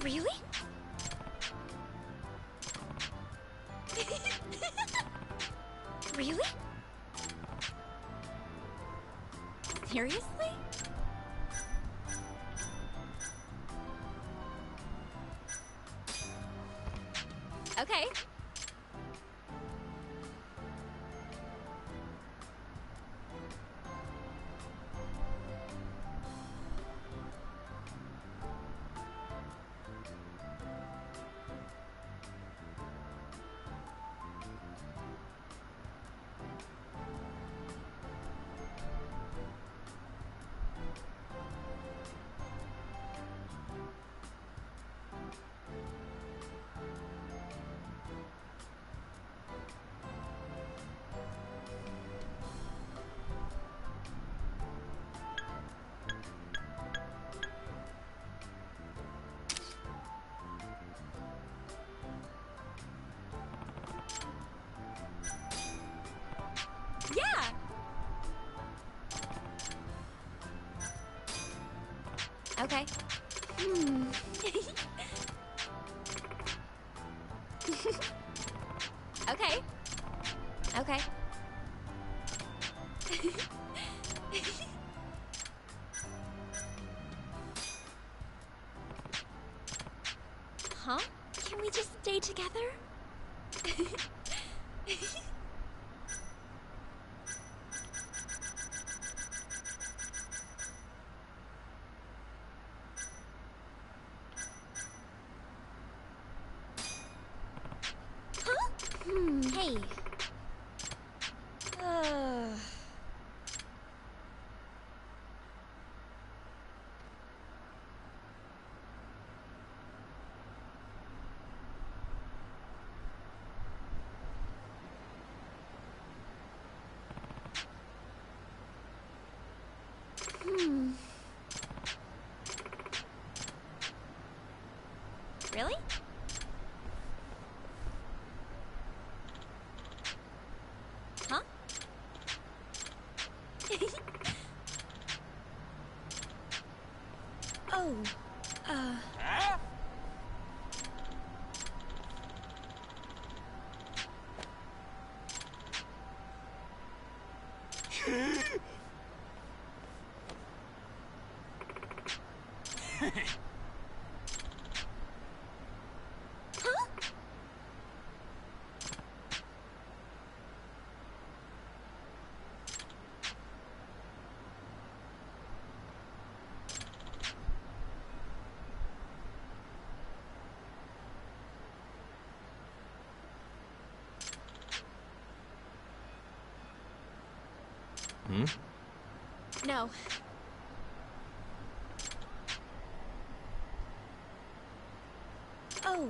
Speaker 8: Really? Really? Seriously? Okay. Okay. Hmm. Okay. Okay. Huh? Can we just stay together? Huh? Hey. Really? Huh? Oh, Huh?
Speaker 1: Hmm?
Speaker 8: No. Oh,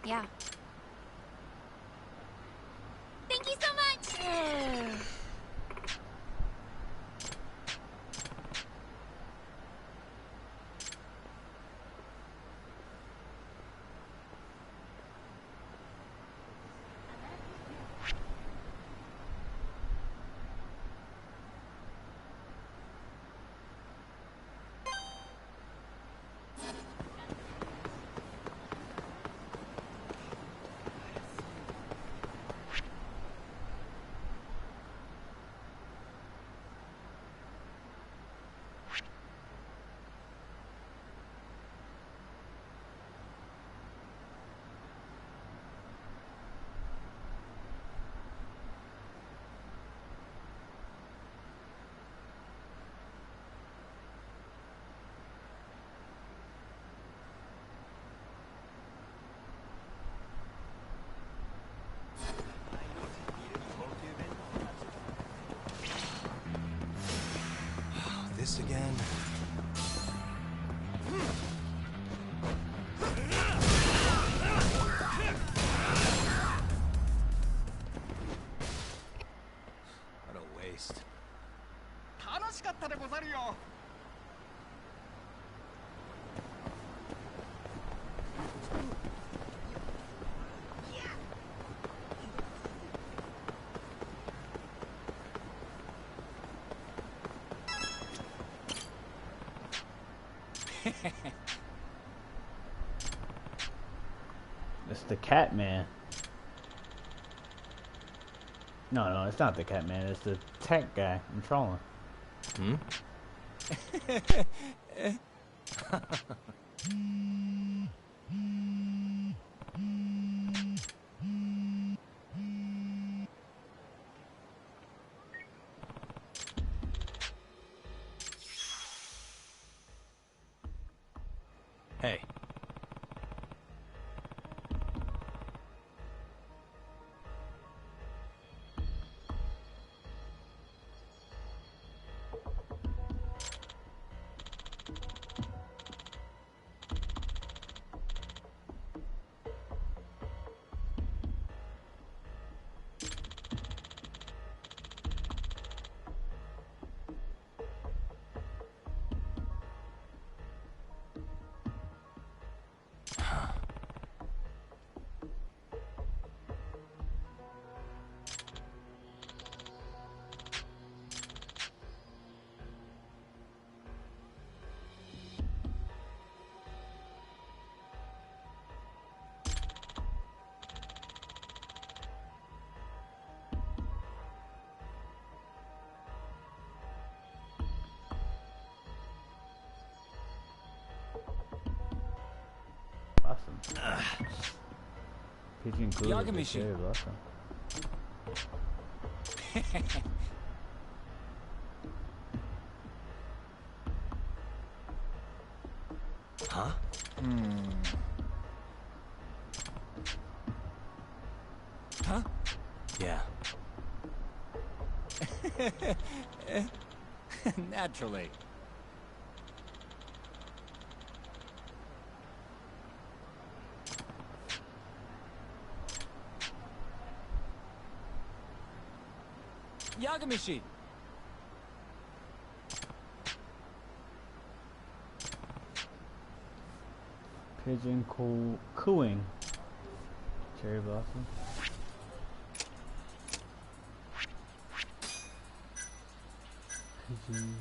Speaker 8: yeah. Thank you so much!
Speaker 1: This again? What a waste.
Speaker 3: 楽しかったでござるよ。
Speaker 19: It's the cat man. No, it's not the cat man. It's the tech guy. I'm trolling.
Speaker 1: Hmm? Hey.
Speaker 19: blossom. Pigeon cool is a cherry blossom.
Speaker 1: Huh?
Speaker 5: Huh?
Speaker 1: Yeah.
Speaker 9: Naturally. Yagamishi!
Speaker 19: Pigeon cooing. Cherry blossom. Pigeon.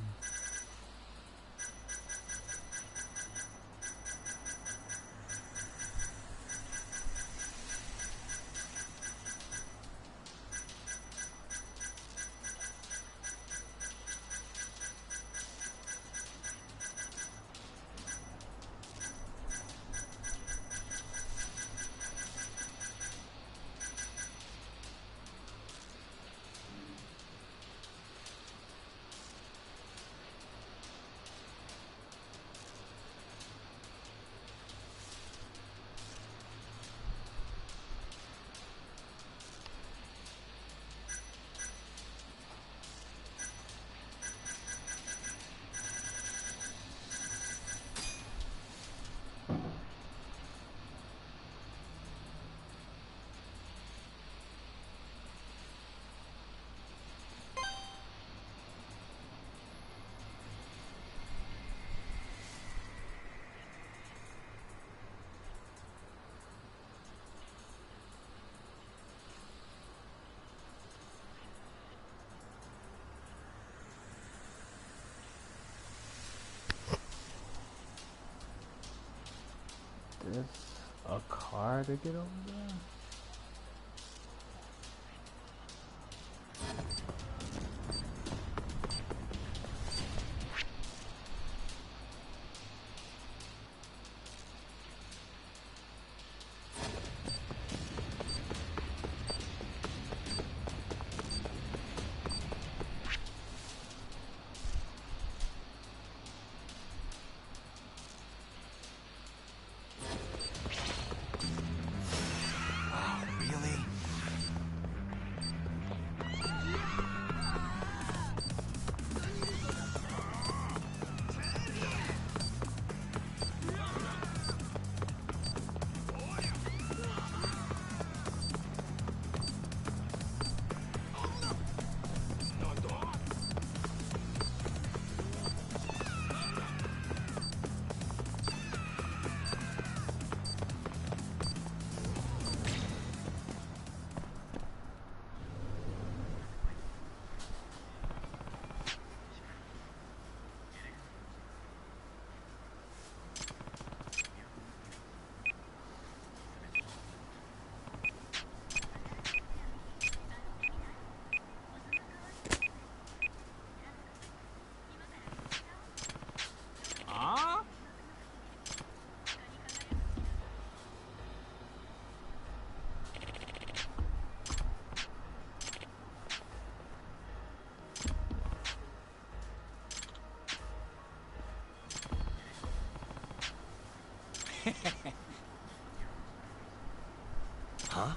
Speaker 19: This a car to get over there?
Speaker 1: Huh?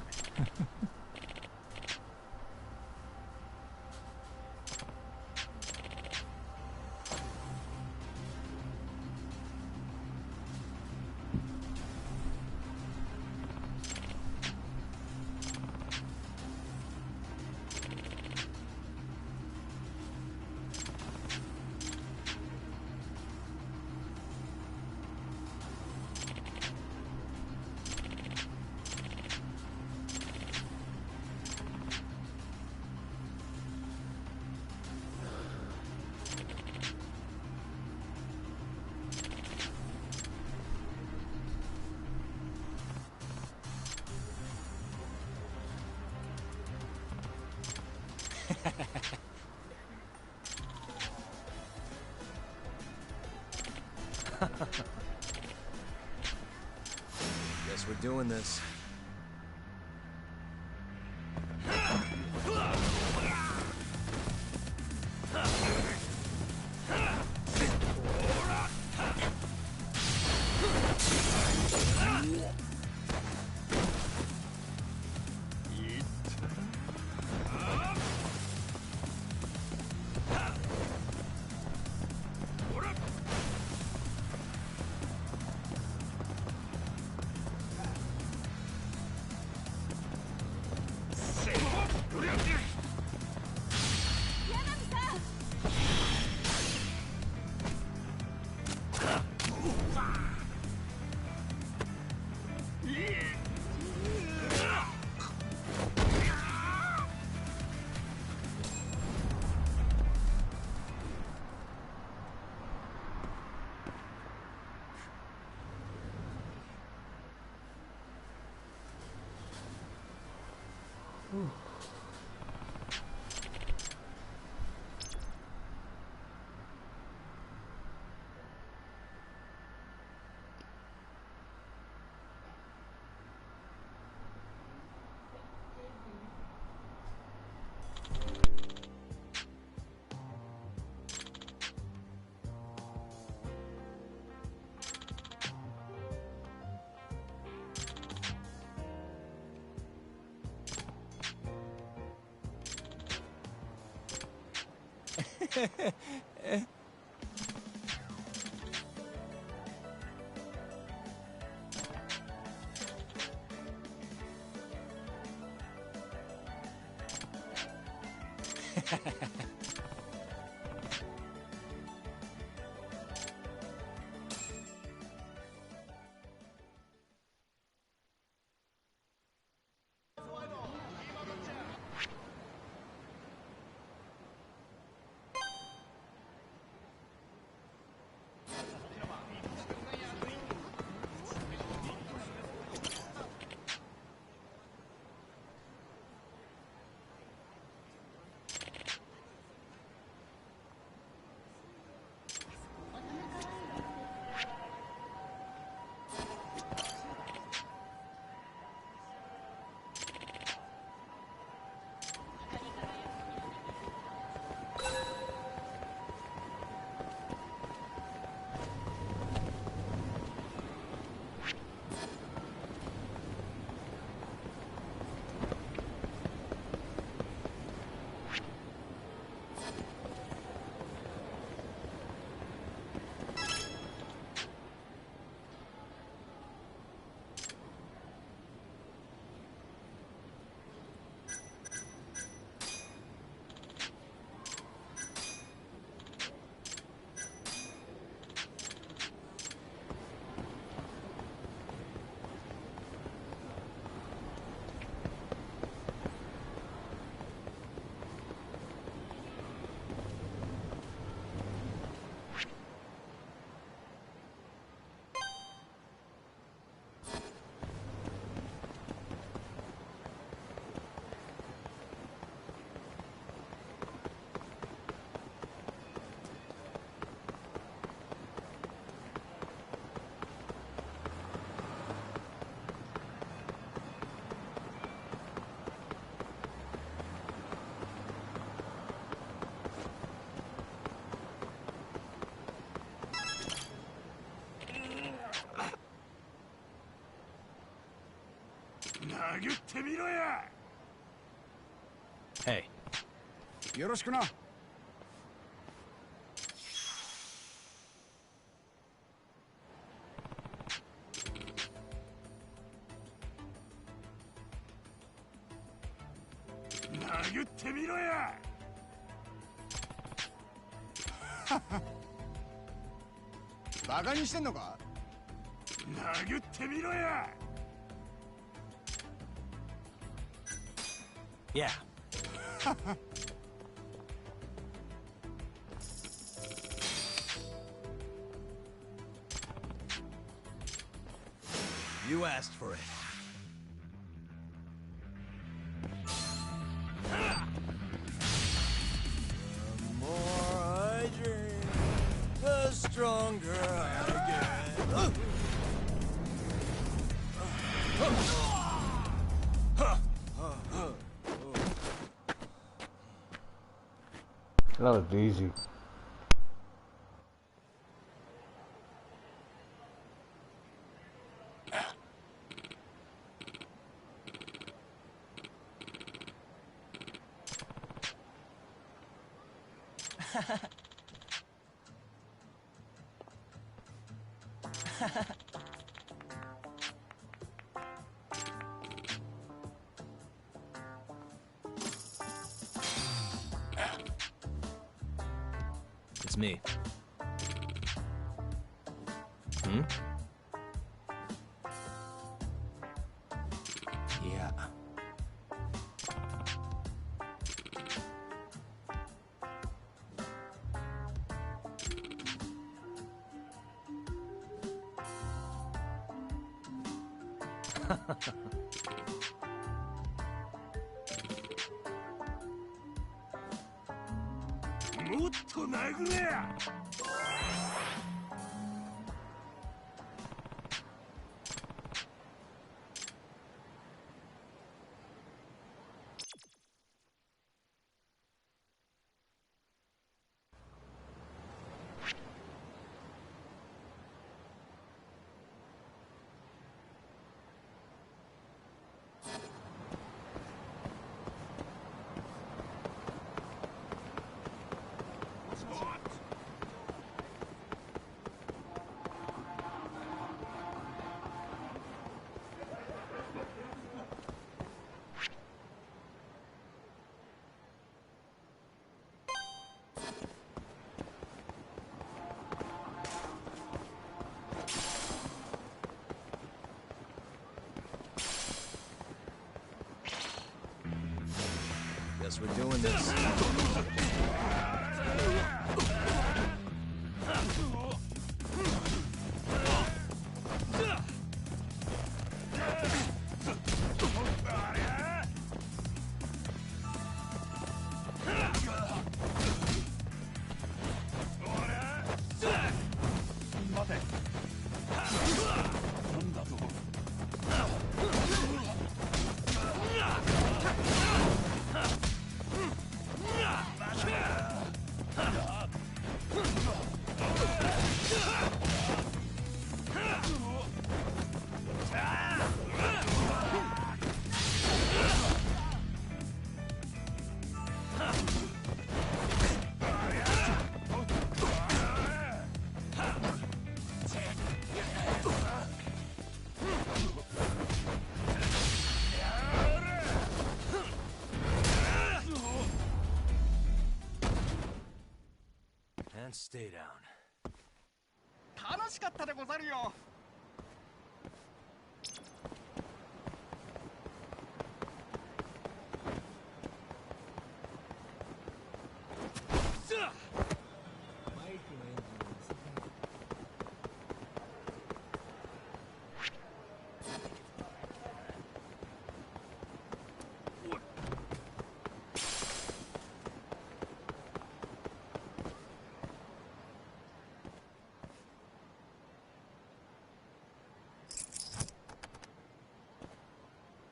Speaker 1: Guess we're doing this.
Speaker 3: Hey. よろしくな。殴ってみろや。バカにしてんのか。殴ってみろや。
Speaker 1: Yeah. You asked for it. The more I drink, the stronger I get.
Speaker 19: That was easy.
Speaker 1: It's me. Hmm? Yeah. Guess we're doing this. And stay down.
Speaker 3: 楽しかったでござるよ。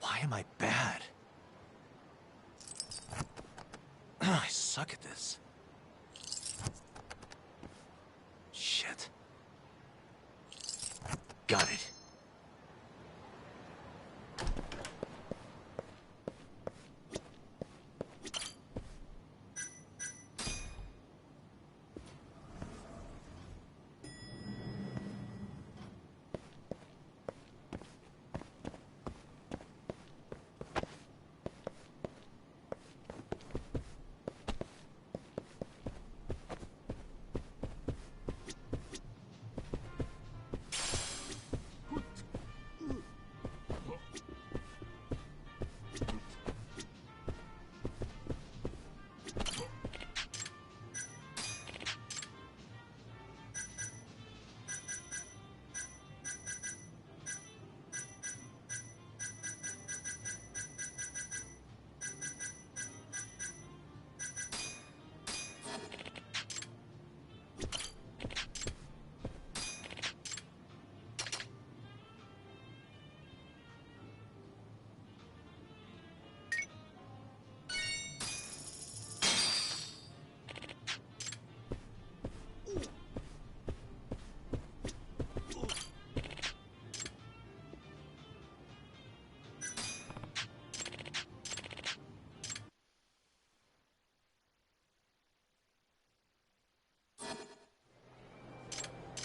Speaker 1: Why am I bad? I suck at this. Shit. Got it.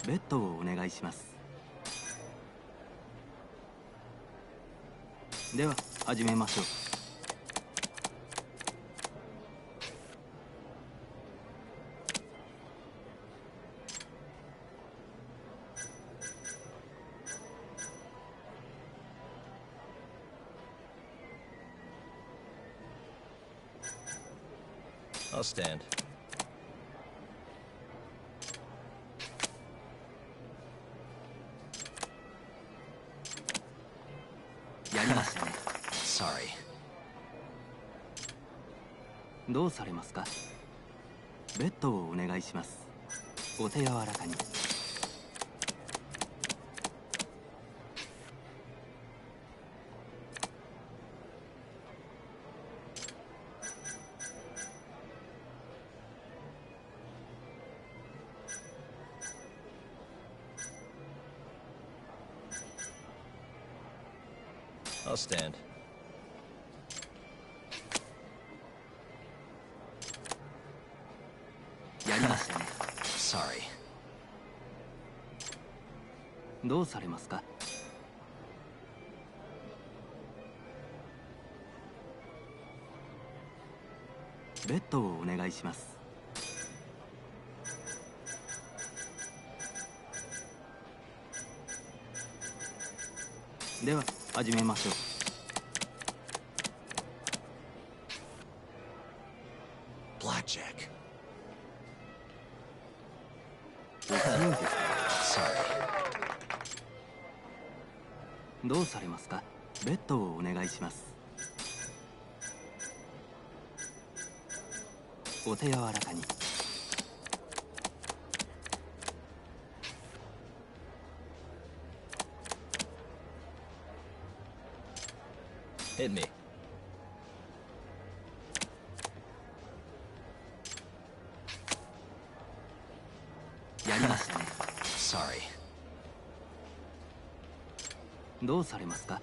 Speaker 6: ベッドをお願いします。では始めましょう。
Speaker 1: I'll stand.
Speaker 6: やりましたね。
Speaker 1: Sorry.
Speaker 6: どうされますか？ベッドをお願いします。お手柔らかに。
Speaker 1: I'll stand.
Speaker 6: やりましたね。
Speaker 1: Sorry.
Speaker 6: どうされますか？ベッドをお願いします。では始めましょう。
Speaker 1: Blackjack.
Speaker 6: お強いですか？
Speaker 1: Sorry.
Speaker 6: どうされますか？ベッドをお願いします。お手柔らかに。
Speaker 1: Hit me.
Speaker 6: やりましたね。
Speaker 1: Sorry.
Speaker 6: どうされますか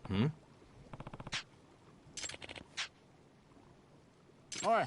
Speaker 6: ？Hmm?
Speaker 3: おい。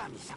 Speaker 3: 神様。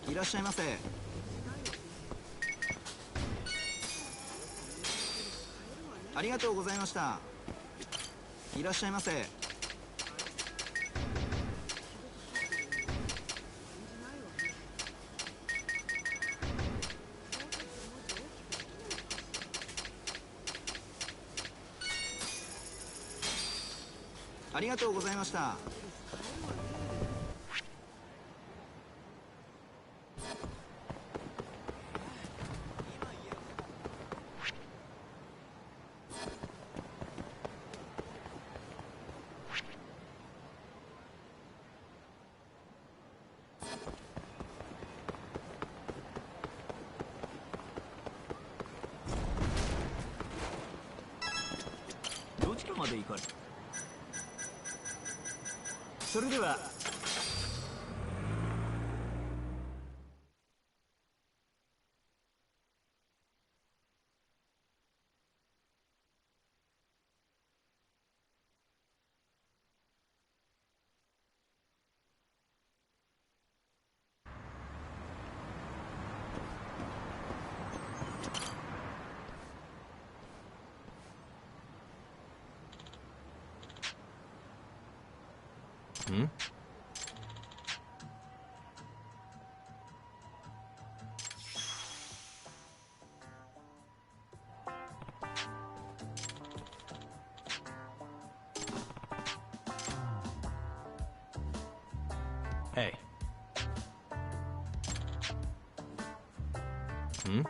Speaker 7: いらっしゃいませ。ありがとうございました。いらっしゃいませ。ありがとうございました。
Speaker 9: どちらまで行かれ。それでは。
Speaker 1: Hmm? Hey. Hmm?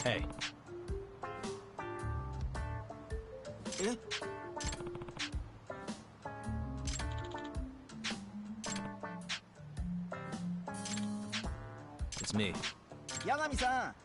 Speaker 1: Hey.
Speaker 7: Eh?
Speaker 1: It's me.
Speaker 7: 八神さん。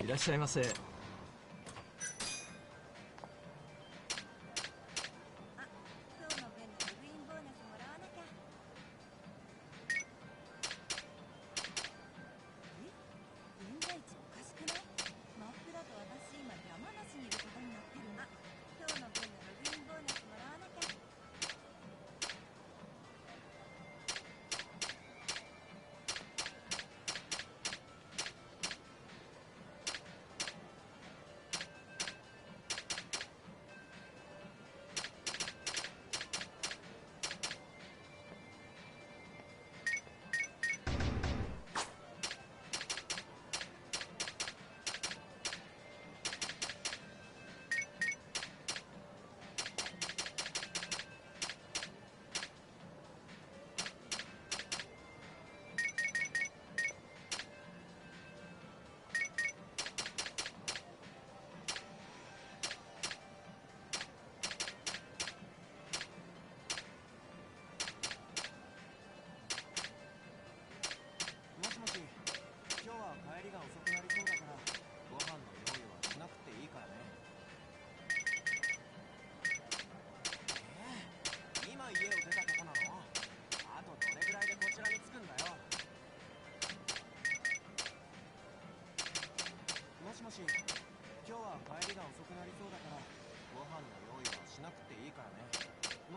Speaker 9: いらっしゃいませ。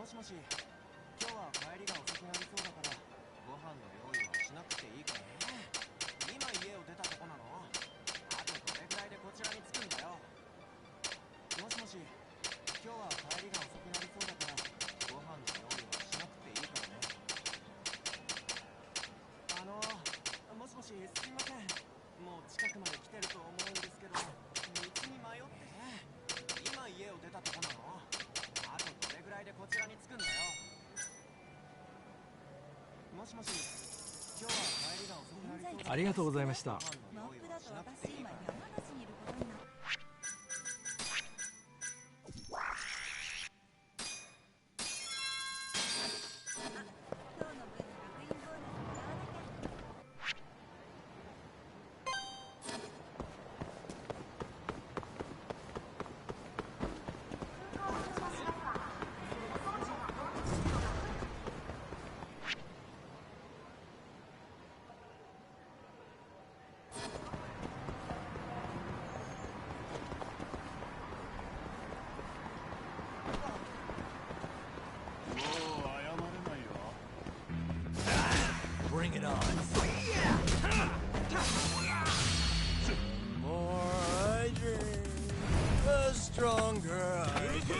Speaker 14: もしもし、今日は帰りが遅くなりそうだからご飯の用意はしなくていいかね。今家を出たとこなの？あとどれぐらいでこちらに着くんだよ。もしもし、今日は帰りが遅くなりそうだからご飯の用意はしなくていいからね。もしもし、すいません。もう近くまで来てると思うんですけど、道に迷ってね。今家を出たとこなの？あとどれぐらいでこちらに着くんだよ。もしもし、今日は帰りが遅くなりそうだ。
Speaker 9: ありがとうございました。
Speaker 14: マップだと私今山梨にいることになる。
Speaker 1: Bring it on. The more I drink, the stronger I get.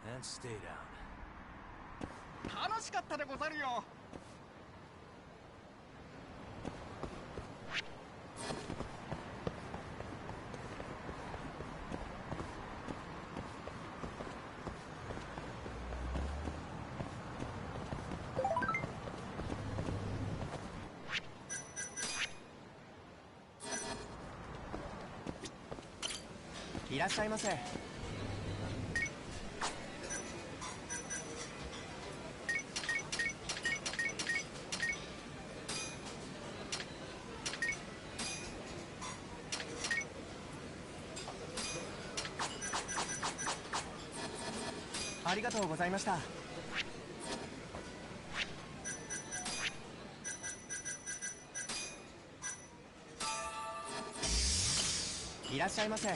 Speaker 1: And stay down.
Speaker 14: 楽しかったでござるよ。いらっしゃいませ。ありがとうございました。いらっしゃいませ。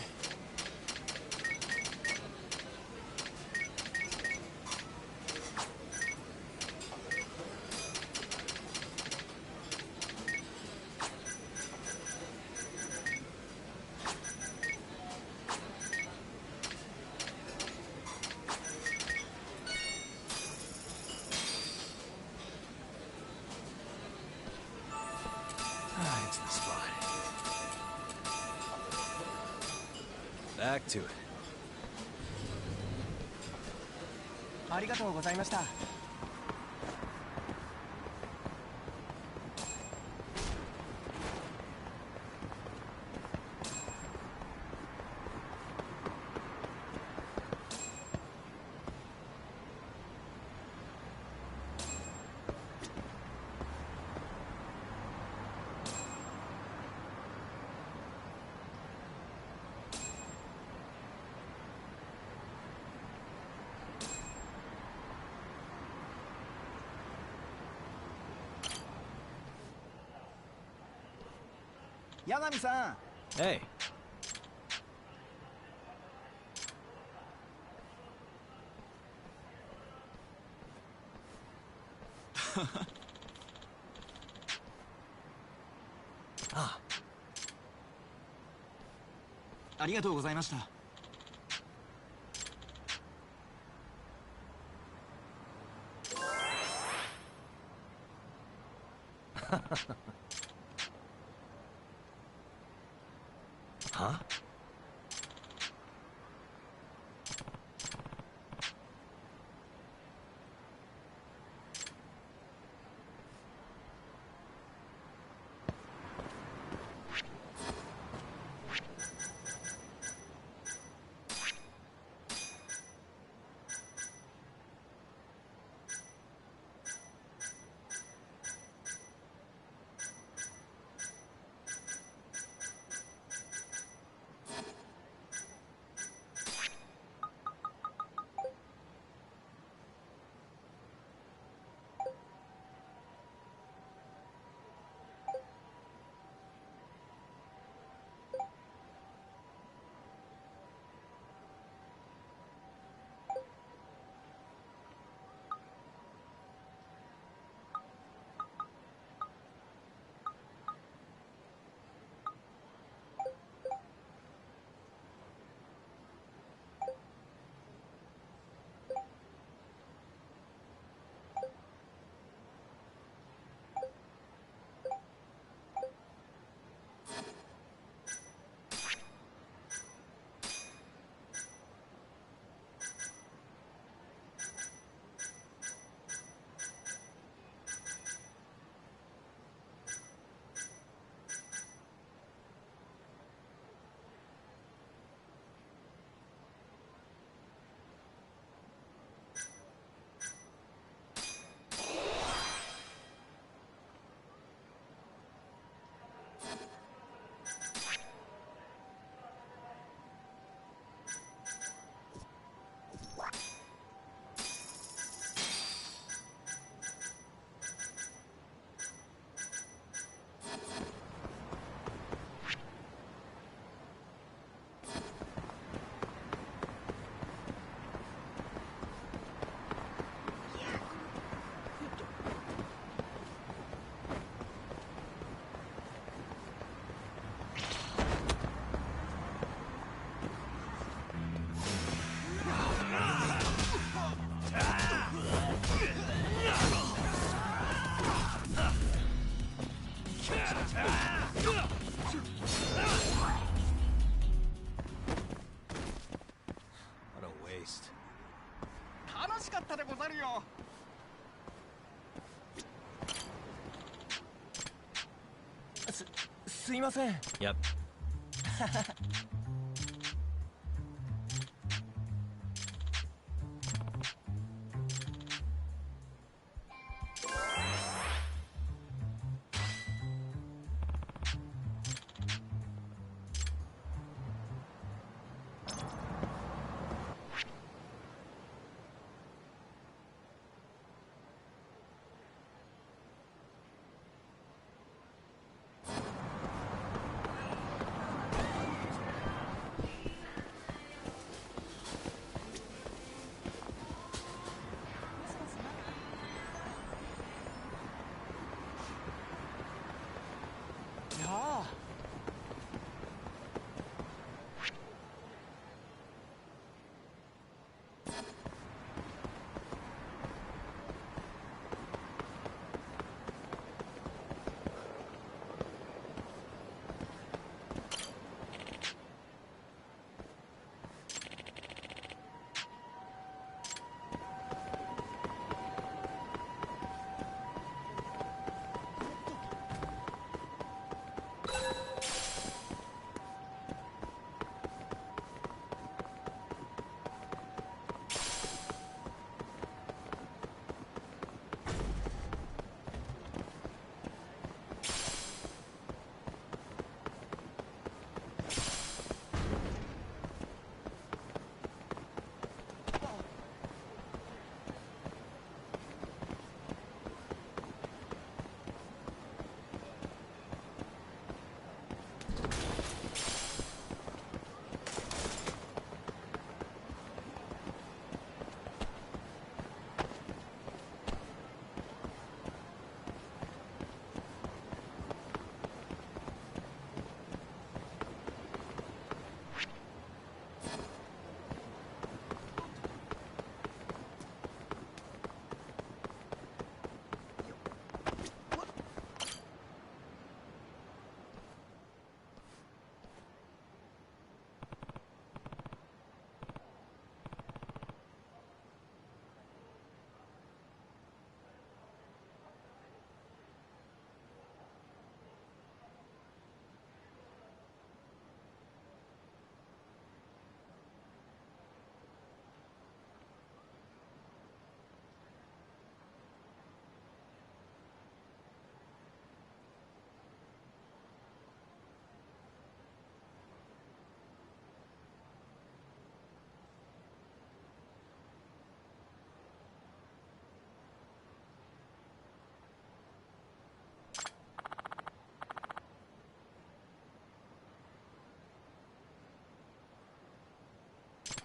Speaker 1: It's the spot. Back to it.
Speaker 14: ありがとうございました。八神さん。
Speaker 1: Hey.
Speaker 14: ありがとうございました。
Speaker 20: Huh?
Speaker 1: What a waste.
Speaker 3: 楽しかったでござるよ。
Speaker 13: すいません。
Speaker 9: Yep.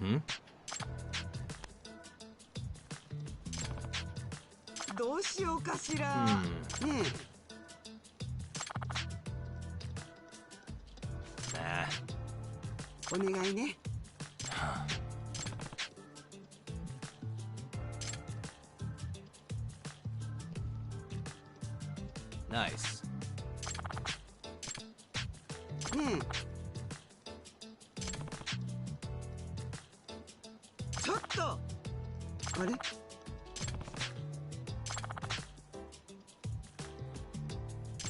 Speaker 17: Hmm?
Speaker 15: どうしようかしら。お願いね。
Speaker 1: Nice.
Speaker 15: ちょっと。あれ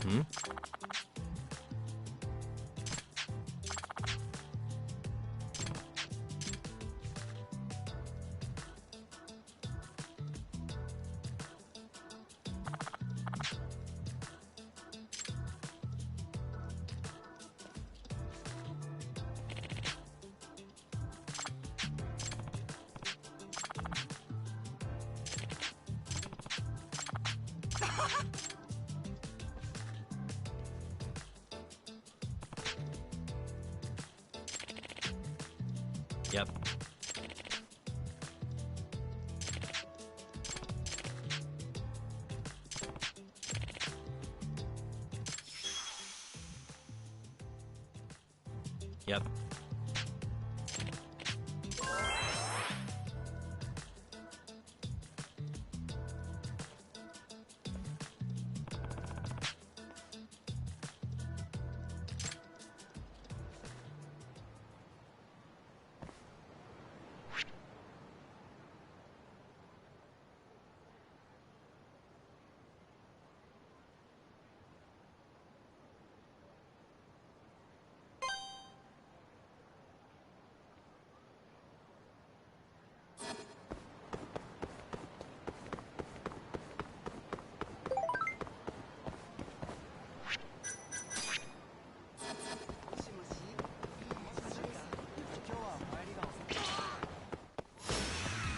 Speaker 15: ？Hmm?
Speaker 17: Yep. Yep.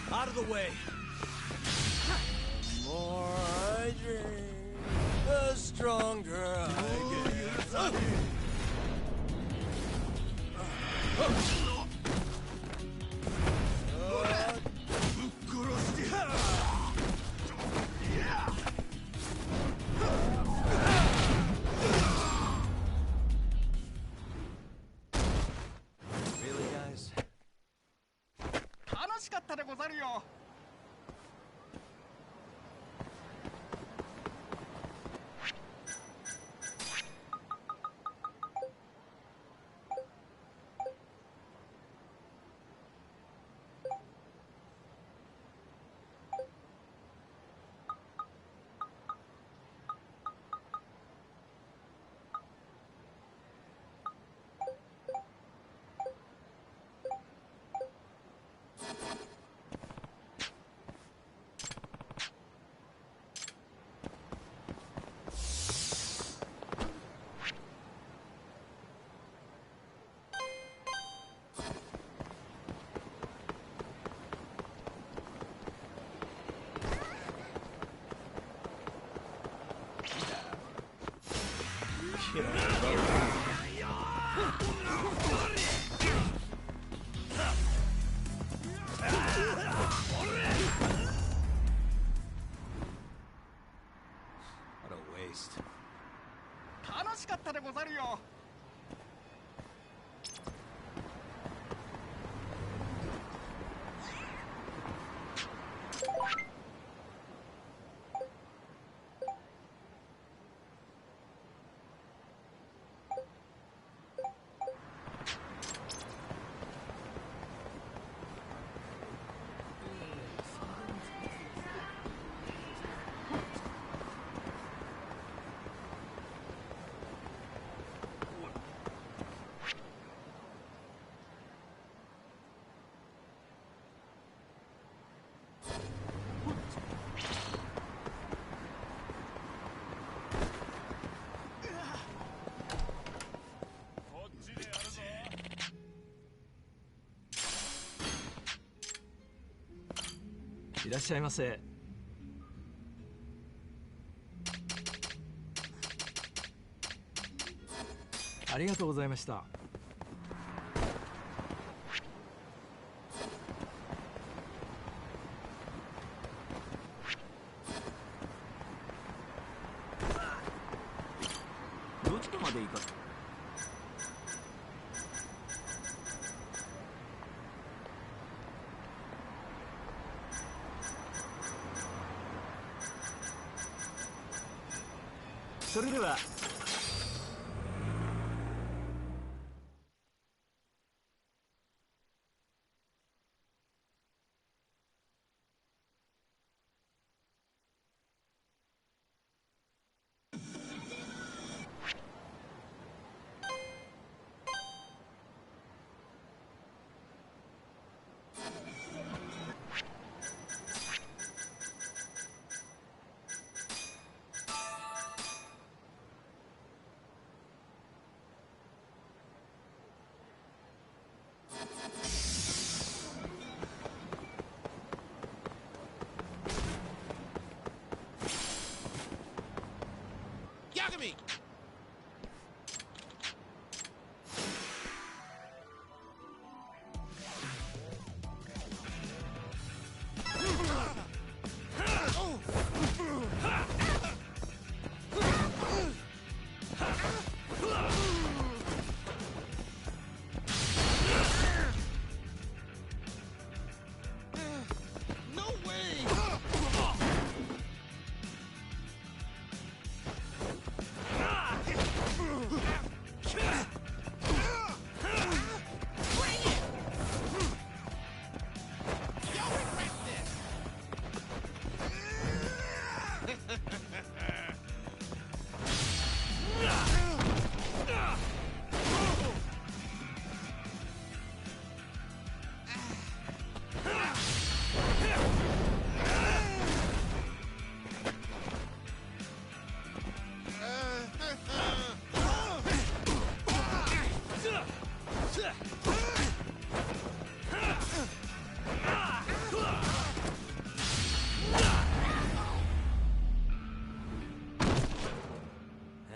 Speaker 1: Out of the way. The more I drink, the stronger I get. Really, guys?
Speaker 3: 楽しかったでござるよ。
Speaker 1: What a waste.
Speaker 3: 楽しかったでござるよ。
Speaker 9: いらっしゃいませ。ありがとうございました。それでは。
Speaker 3: Yagami!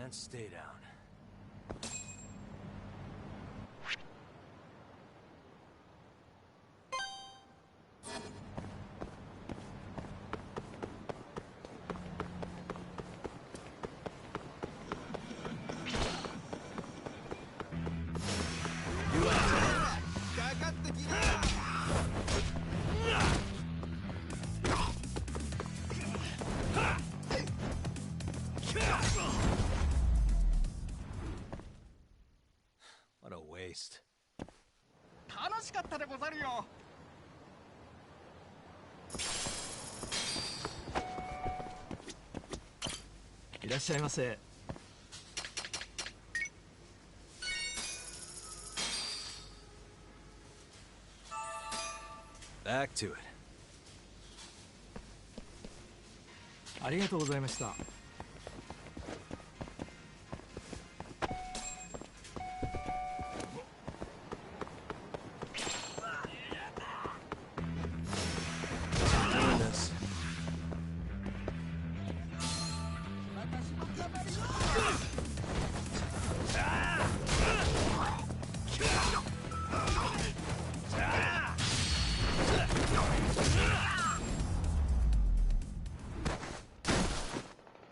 Speaker 1: And stay down. What a waste.
Speaker 3: 楽しかったでござるよ。
Speaker 9: いらっしゃいませ。
Speaker 1: Back to it.
Speaker 9: ありがとうございました。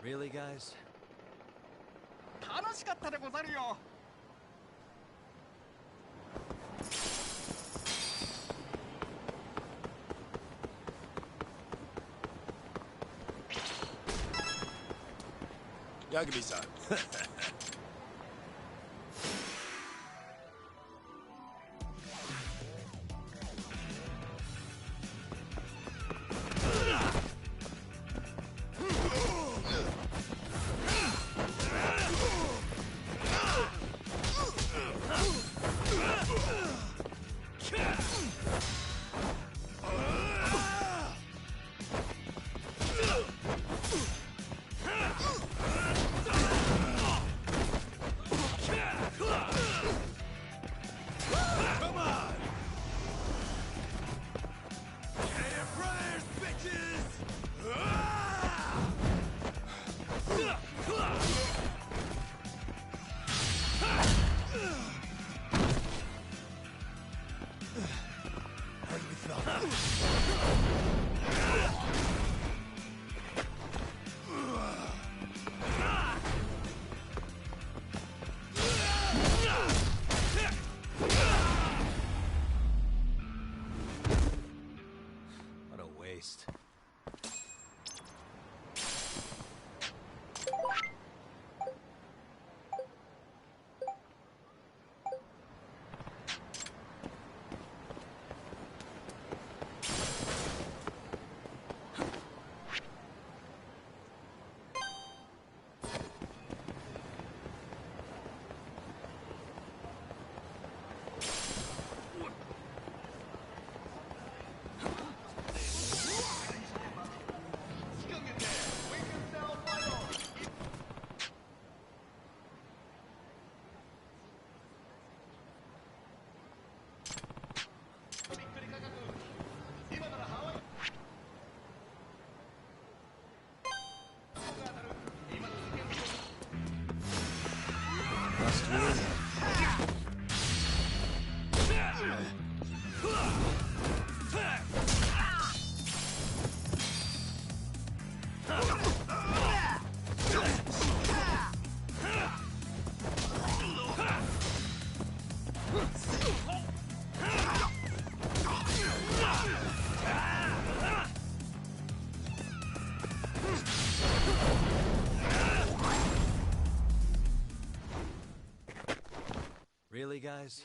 Speaker 1: Really, guys?
Speaker 3: 楽しかったでござるよ。
Speaker 21: Yagami-san.
Speaker 1: Really, guys?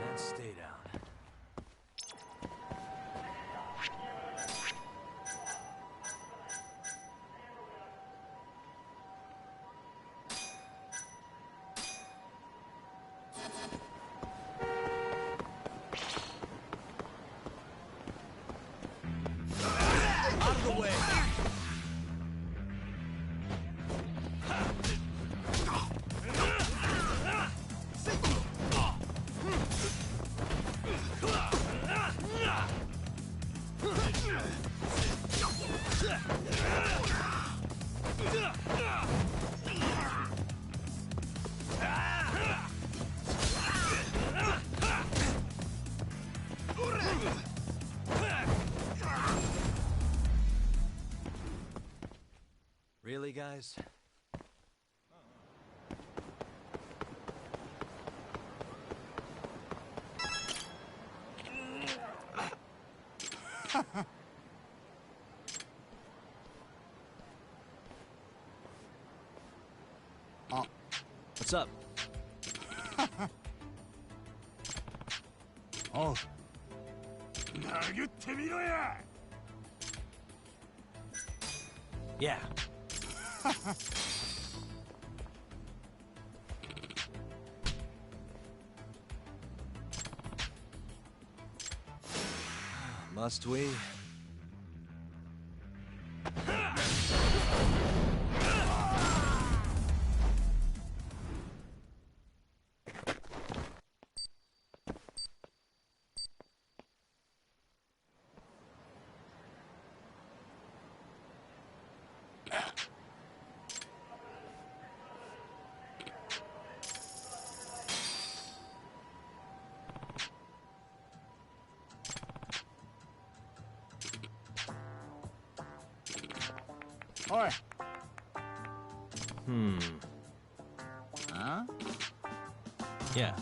Speaker 1: And stay down. Out of the way! Really, guys? What's up?
Speaker 3: Oh. 殴ってみろや
Speaker 1: Yeah. Must we?
Speaker 3: Oi.
Speaker 19: Huh? Yeah.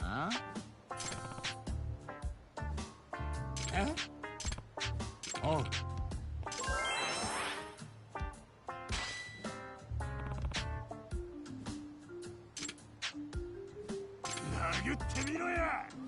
Speaker 19: Huh?
Speaker 3: Eh? Oh.殴ってみろや
Speaker 19: Huh?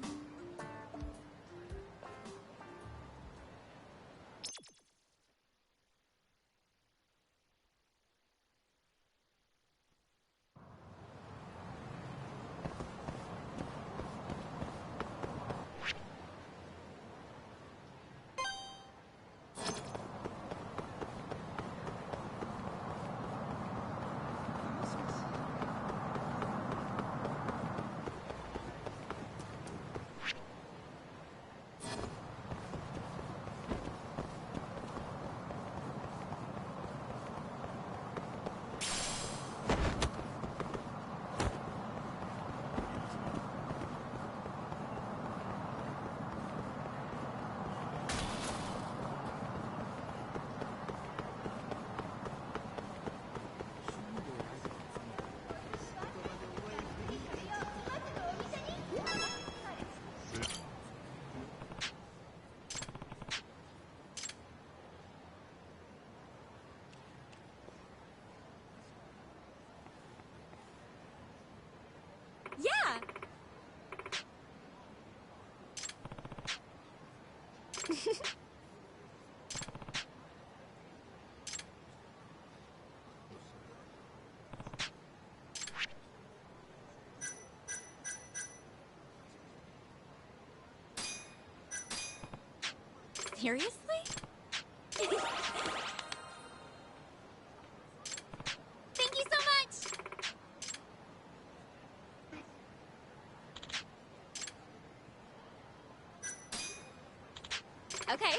Speaker 11: Seriously? Thank you so much! Okay.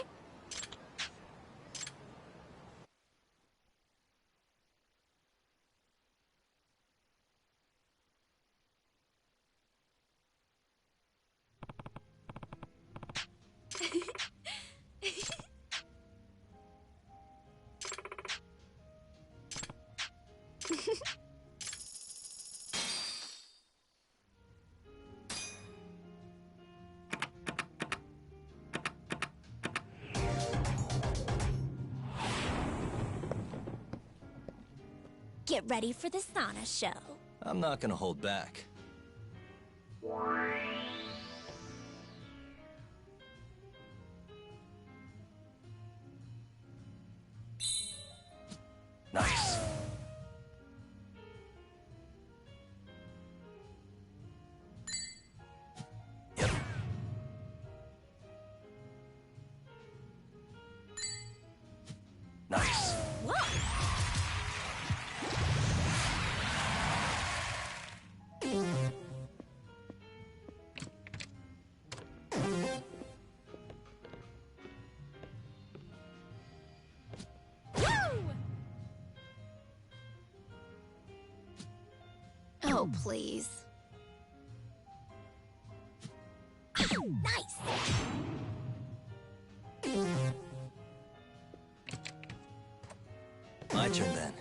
Speaker 11: Get ready for the sauna show.
Speaker 1: I'm not gonna hold back. Nice. Yep. Nice.
Speaker 8: Oh, please.
Speaker 11: Nice!
Speaker 1: My turn then.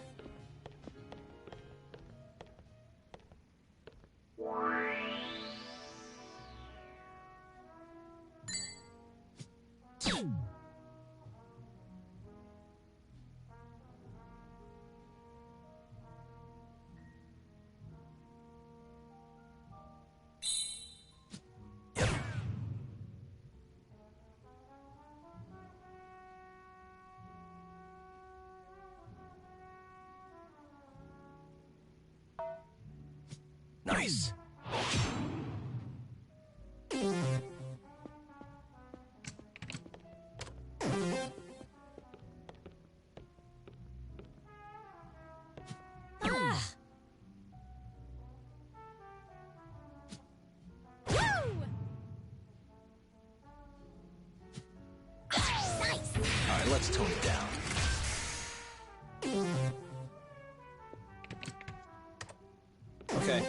Speaker 1: Nice. All right, let's tone it down. Okay.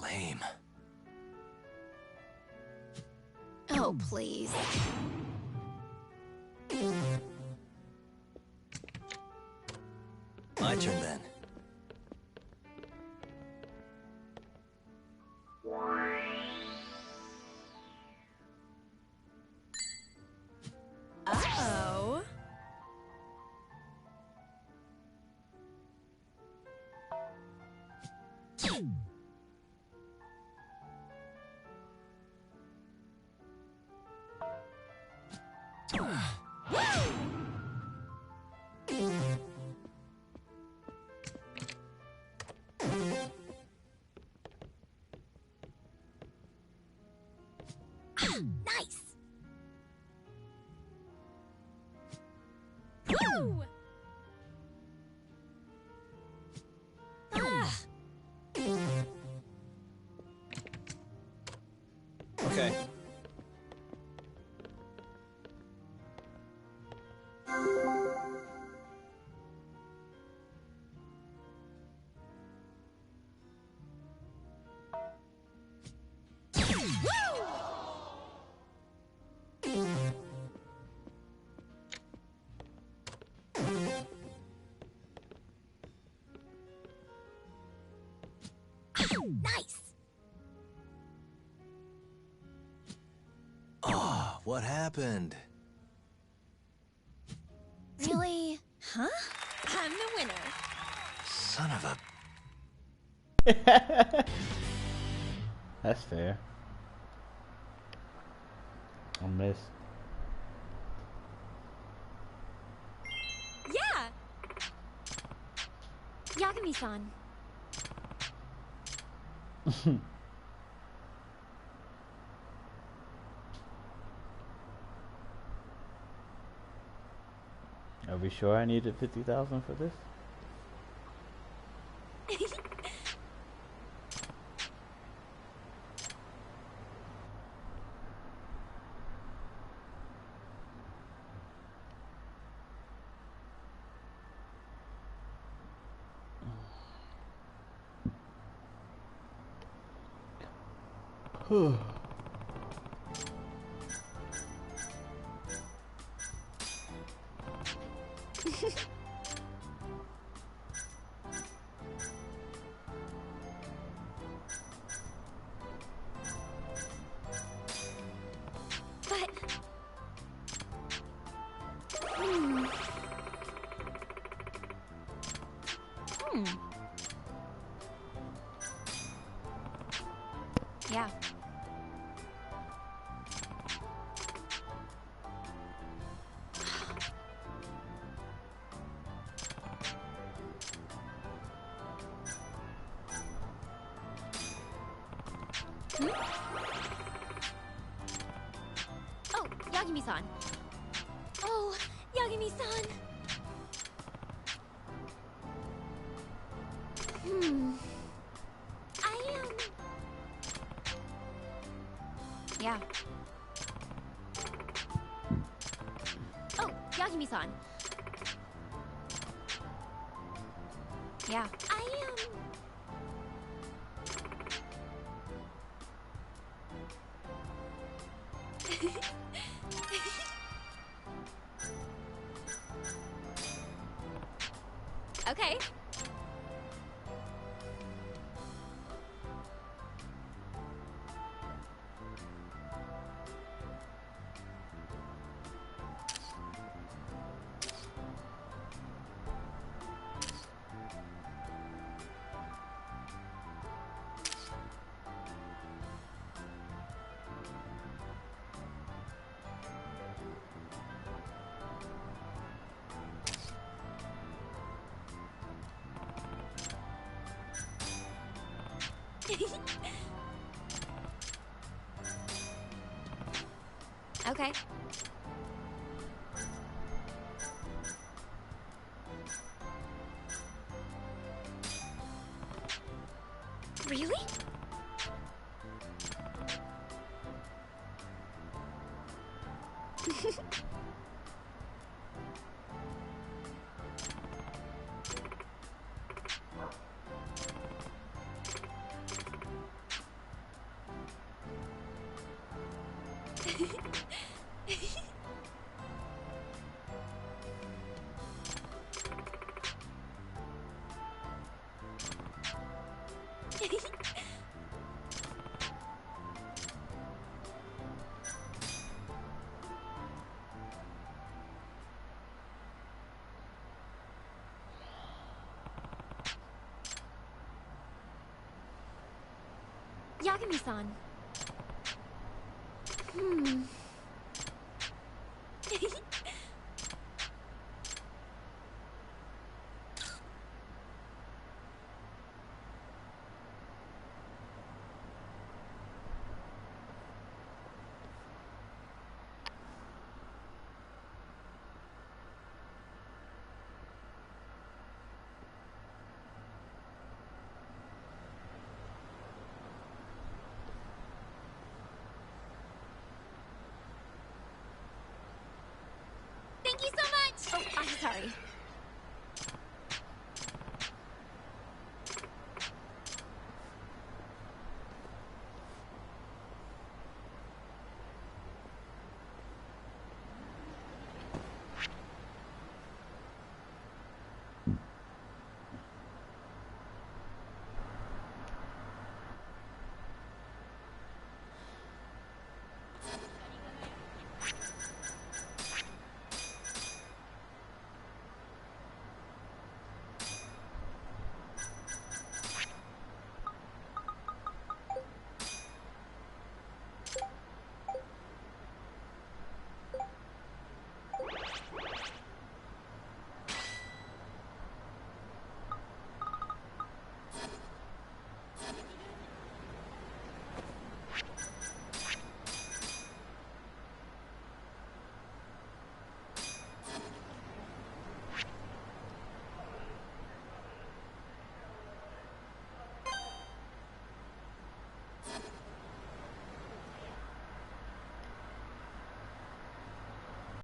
Speaker 1: Lame.
Speaker 8: Oh, please.
Speaker 1: My turn then.
Speaker 12: Uh-oh.
Speaker 11: Nice! Woo!
Speaker 1: Okay. what happened?
Speaker 11: Really? Huh? I'm the winner.
Speaker 1: Son of a...
Speaker 19: That's fair. I missed.
Speaker 8: Yeah! Yagami-san.
Speaker 19: Are we sure I needed 50,000 for this?
Speaker 8: But... Hmm. Yeah. Hmm? Oh, Yagami-san. Oh, Yagami-san. I am... Yeah. Oh, Yagami-san. Yeah. I am... Okay. Okay. Really? Yagami-san.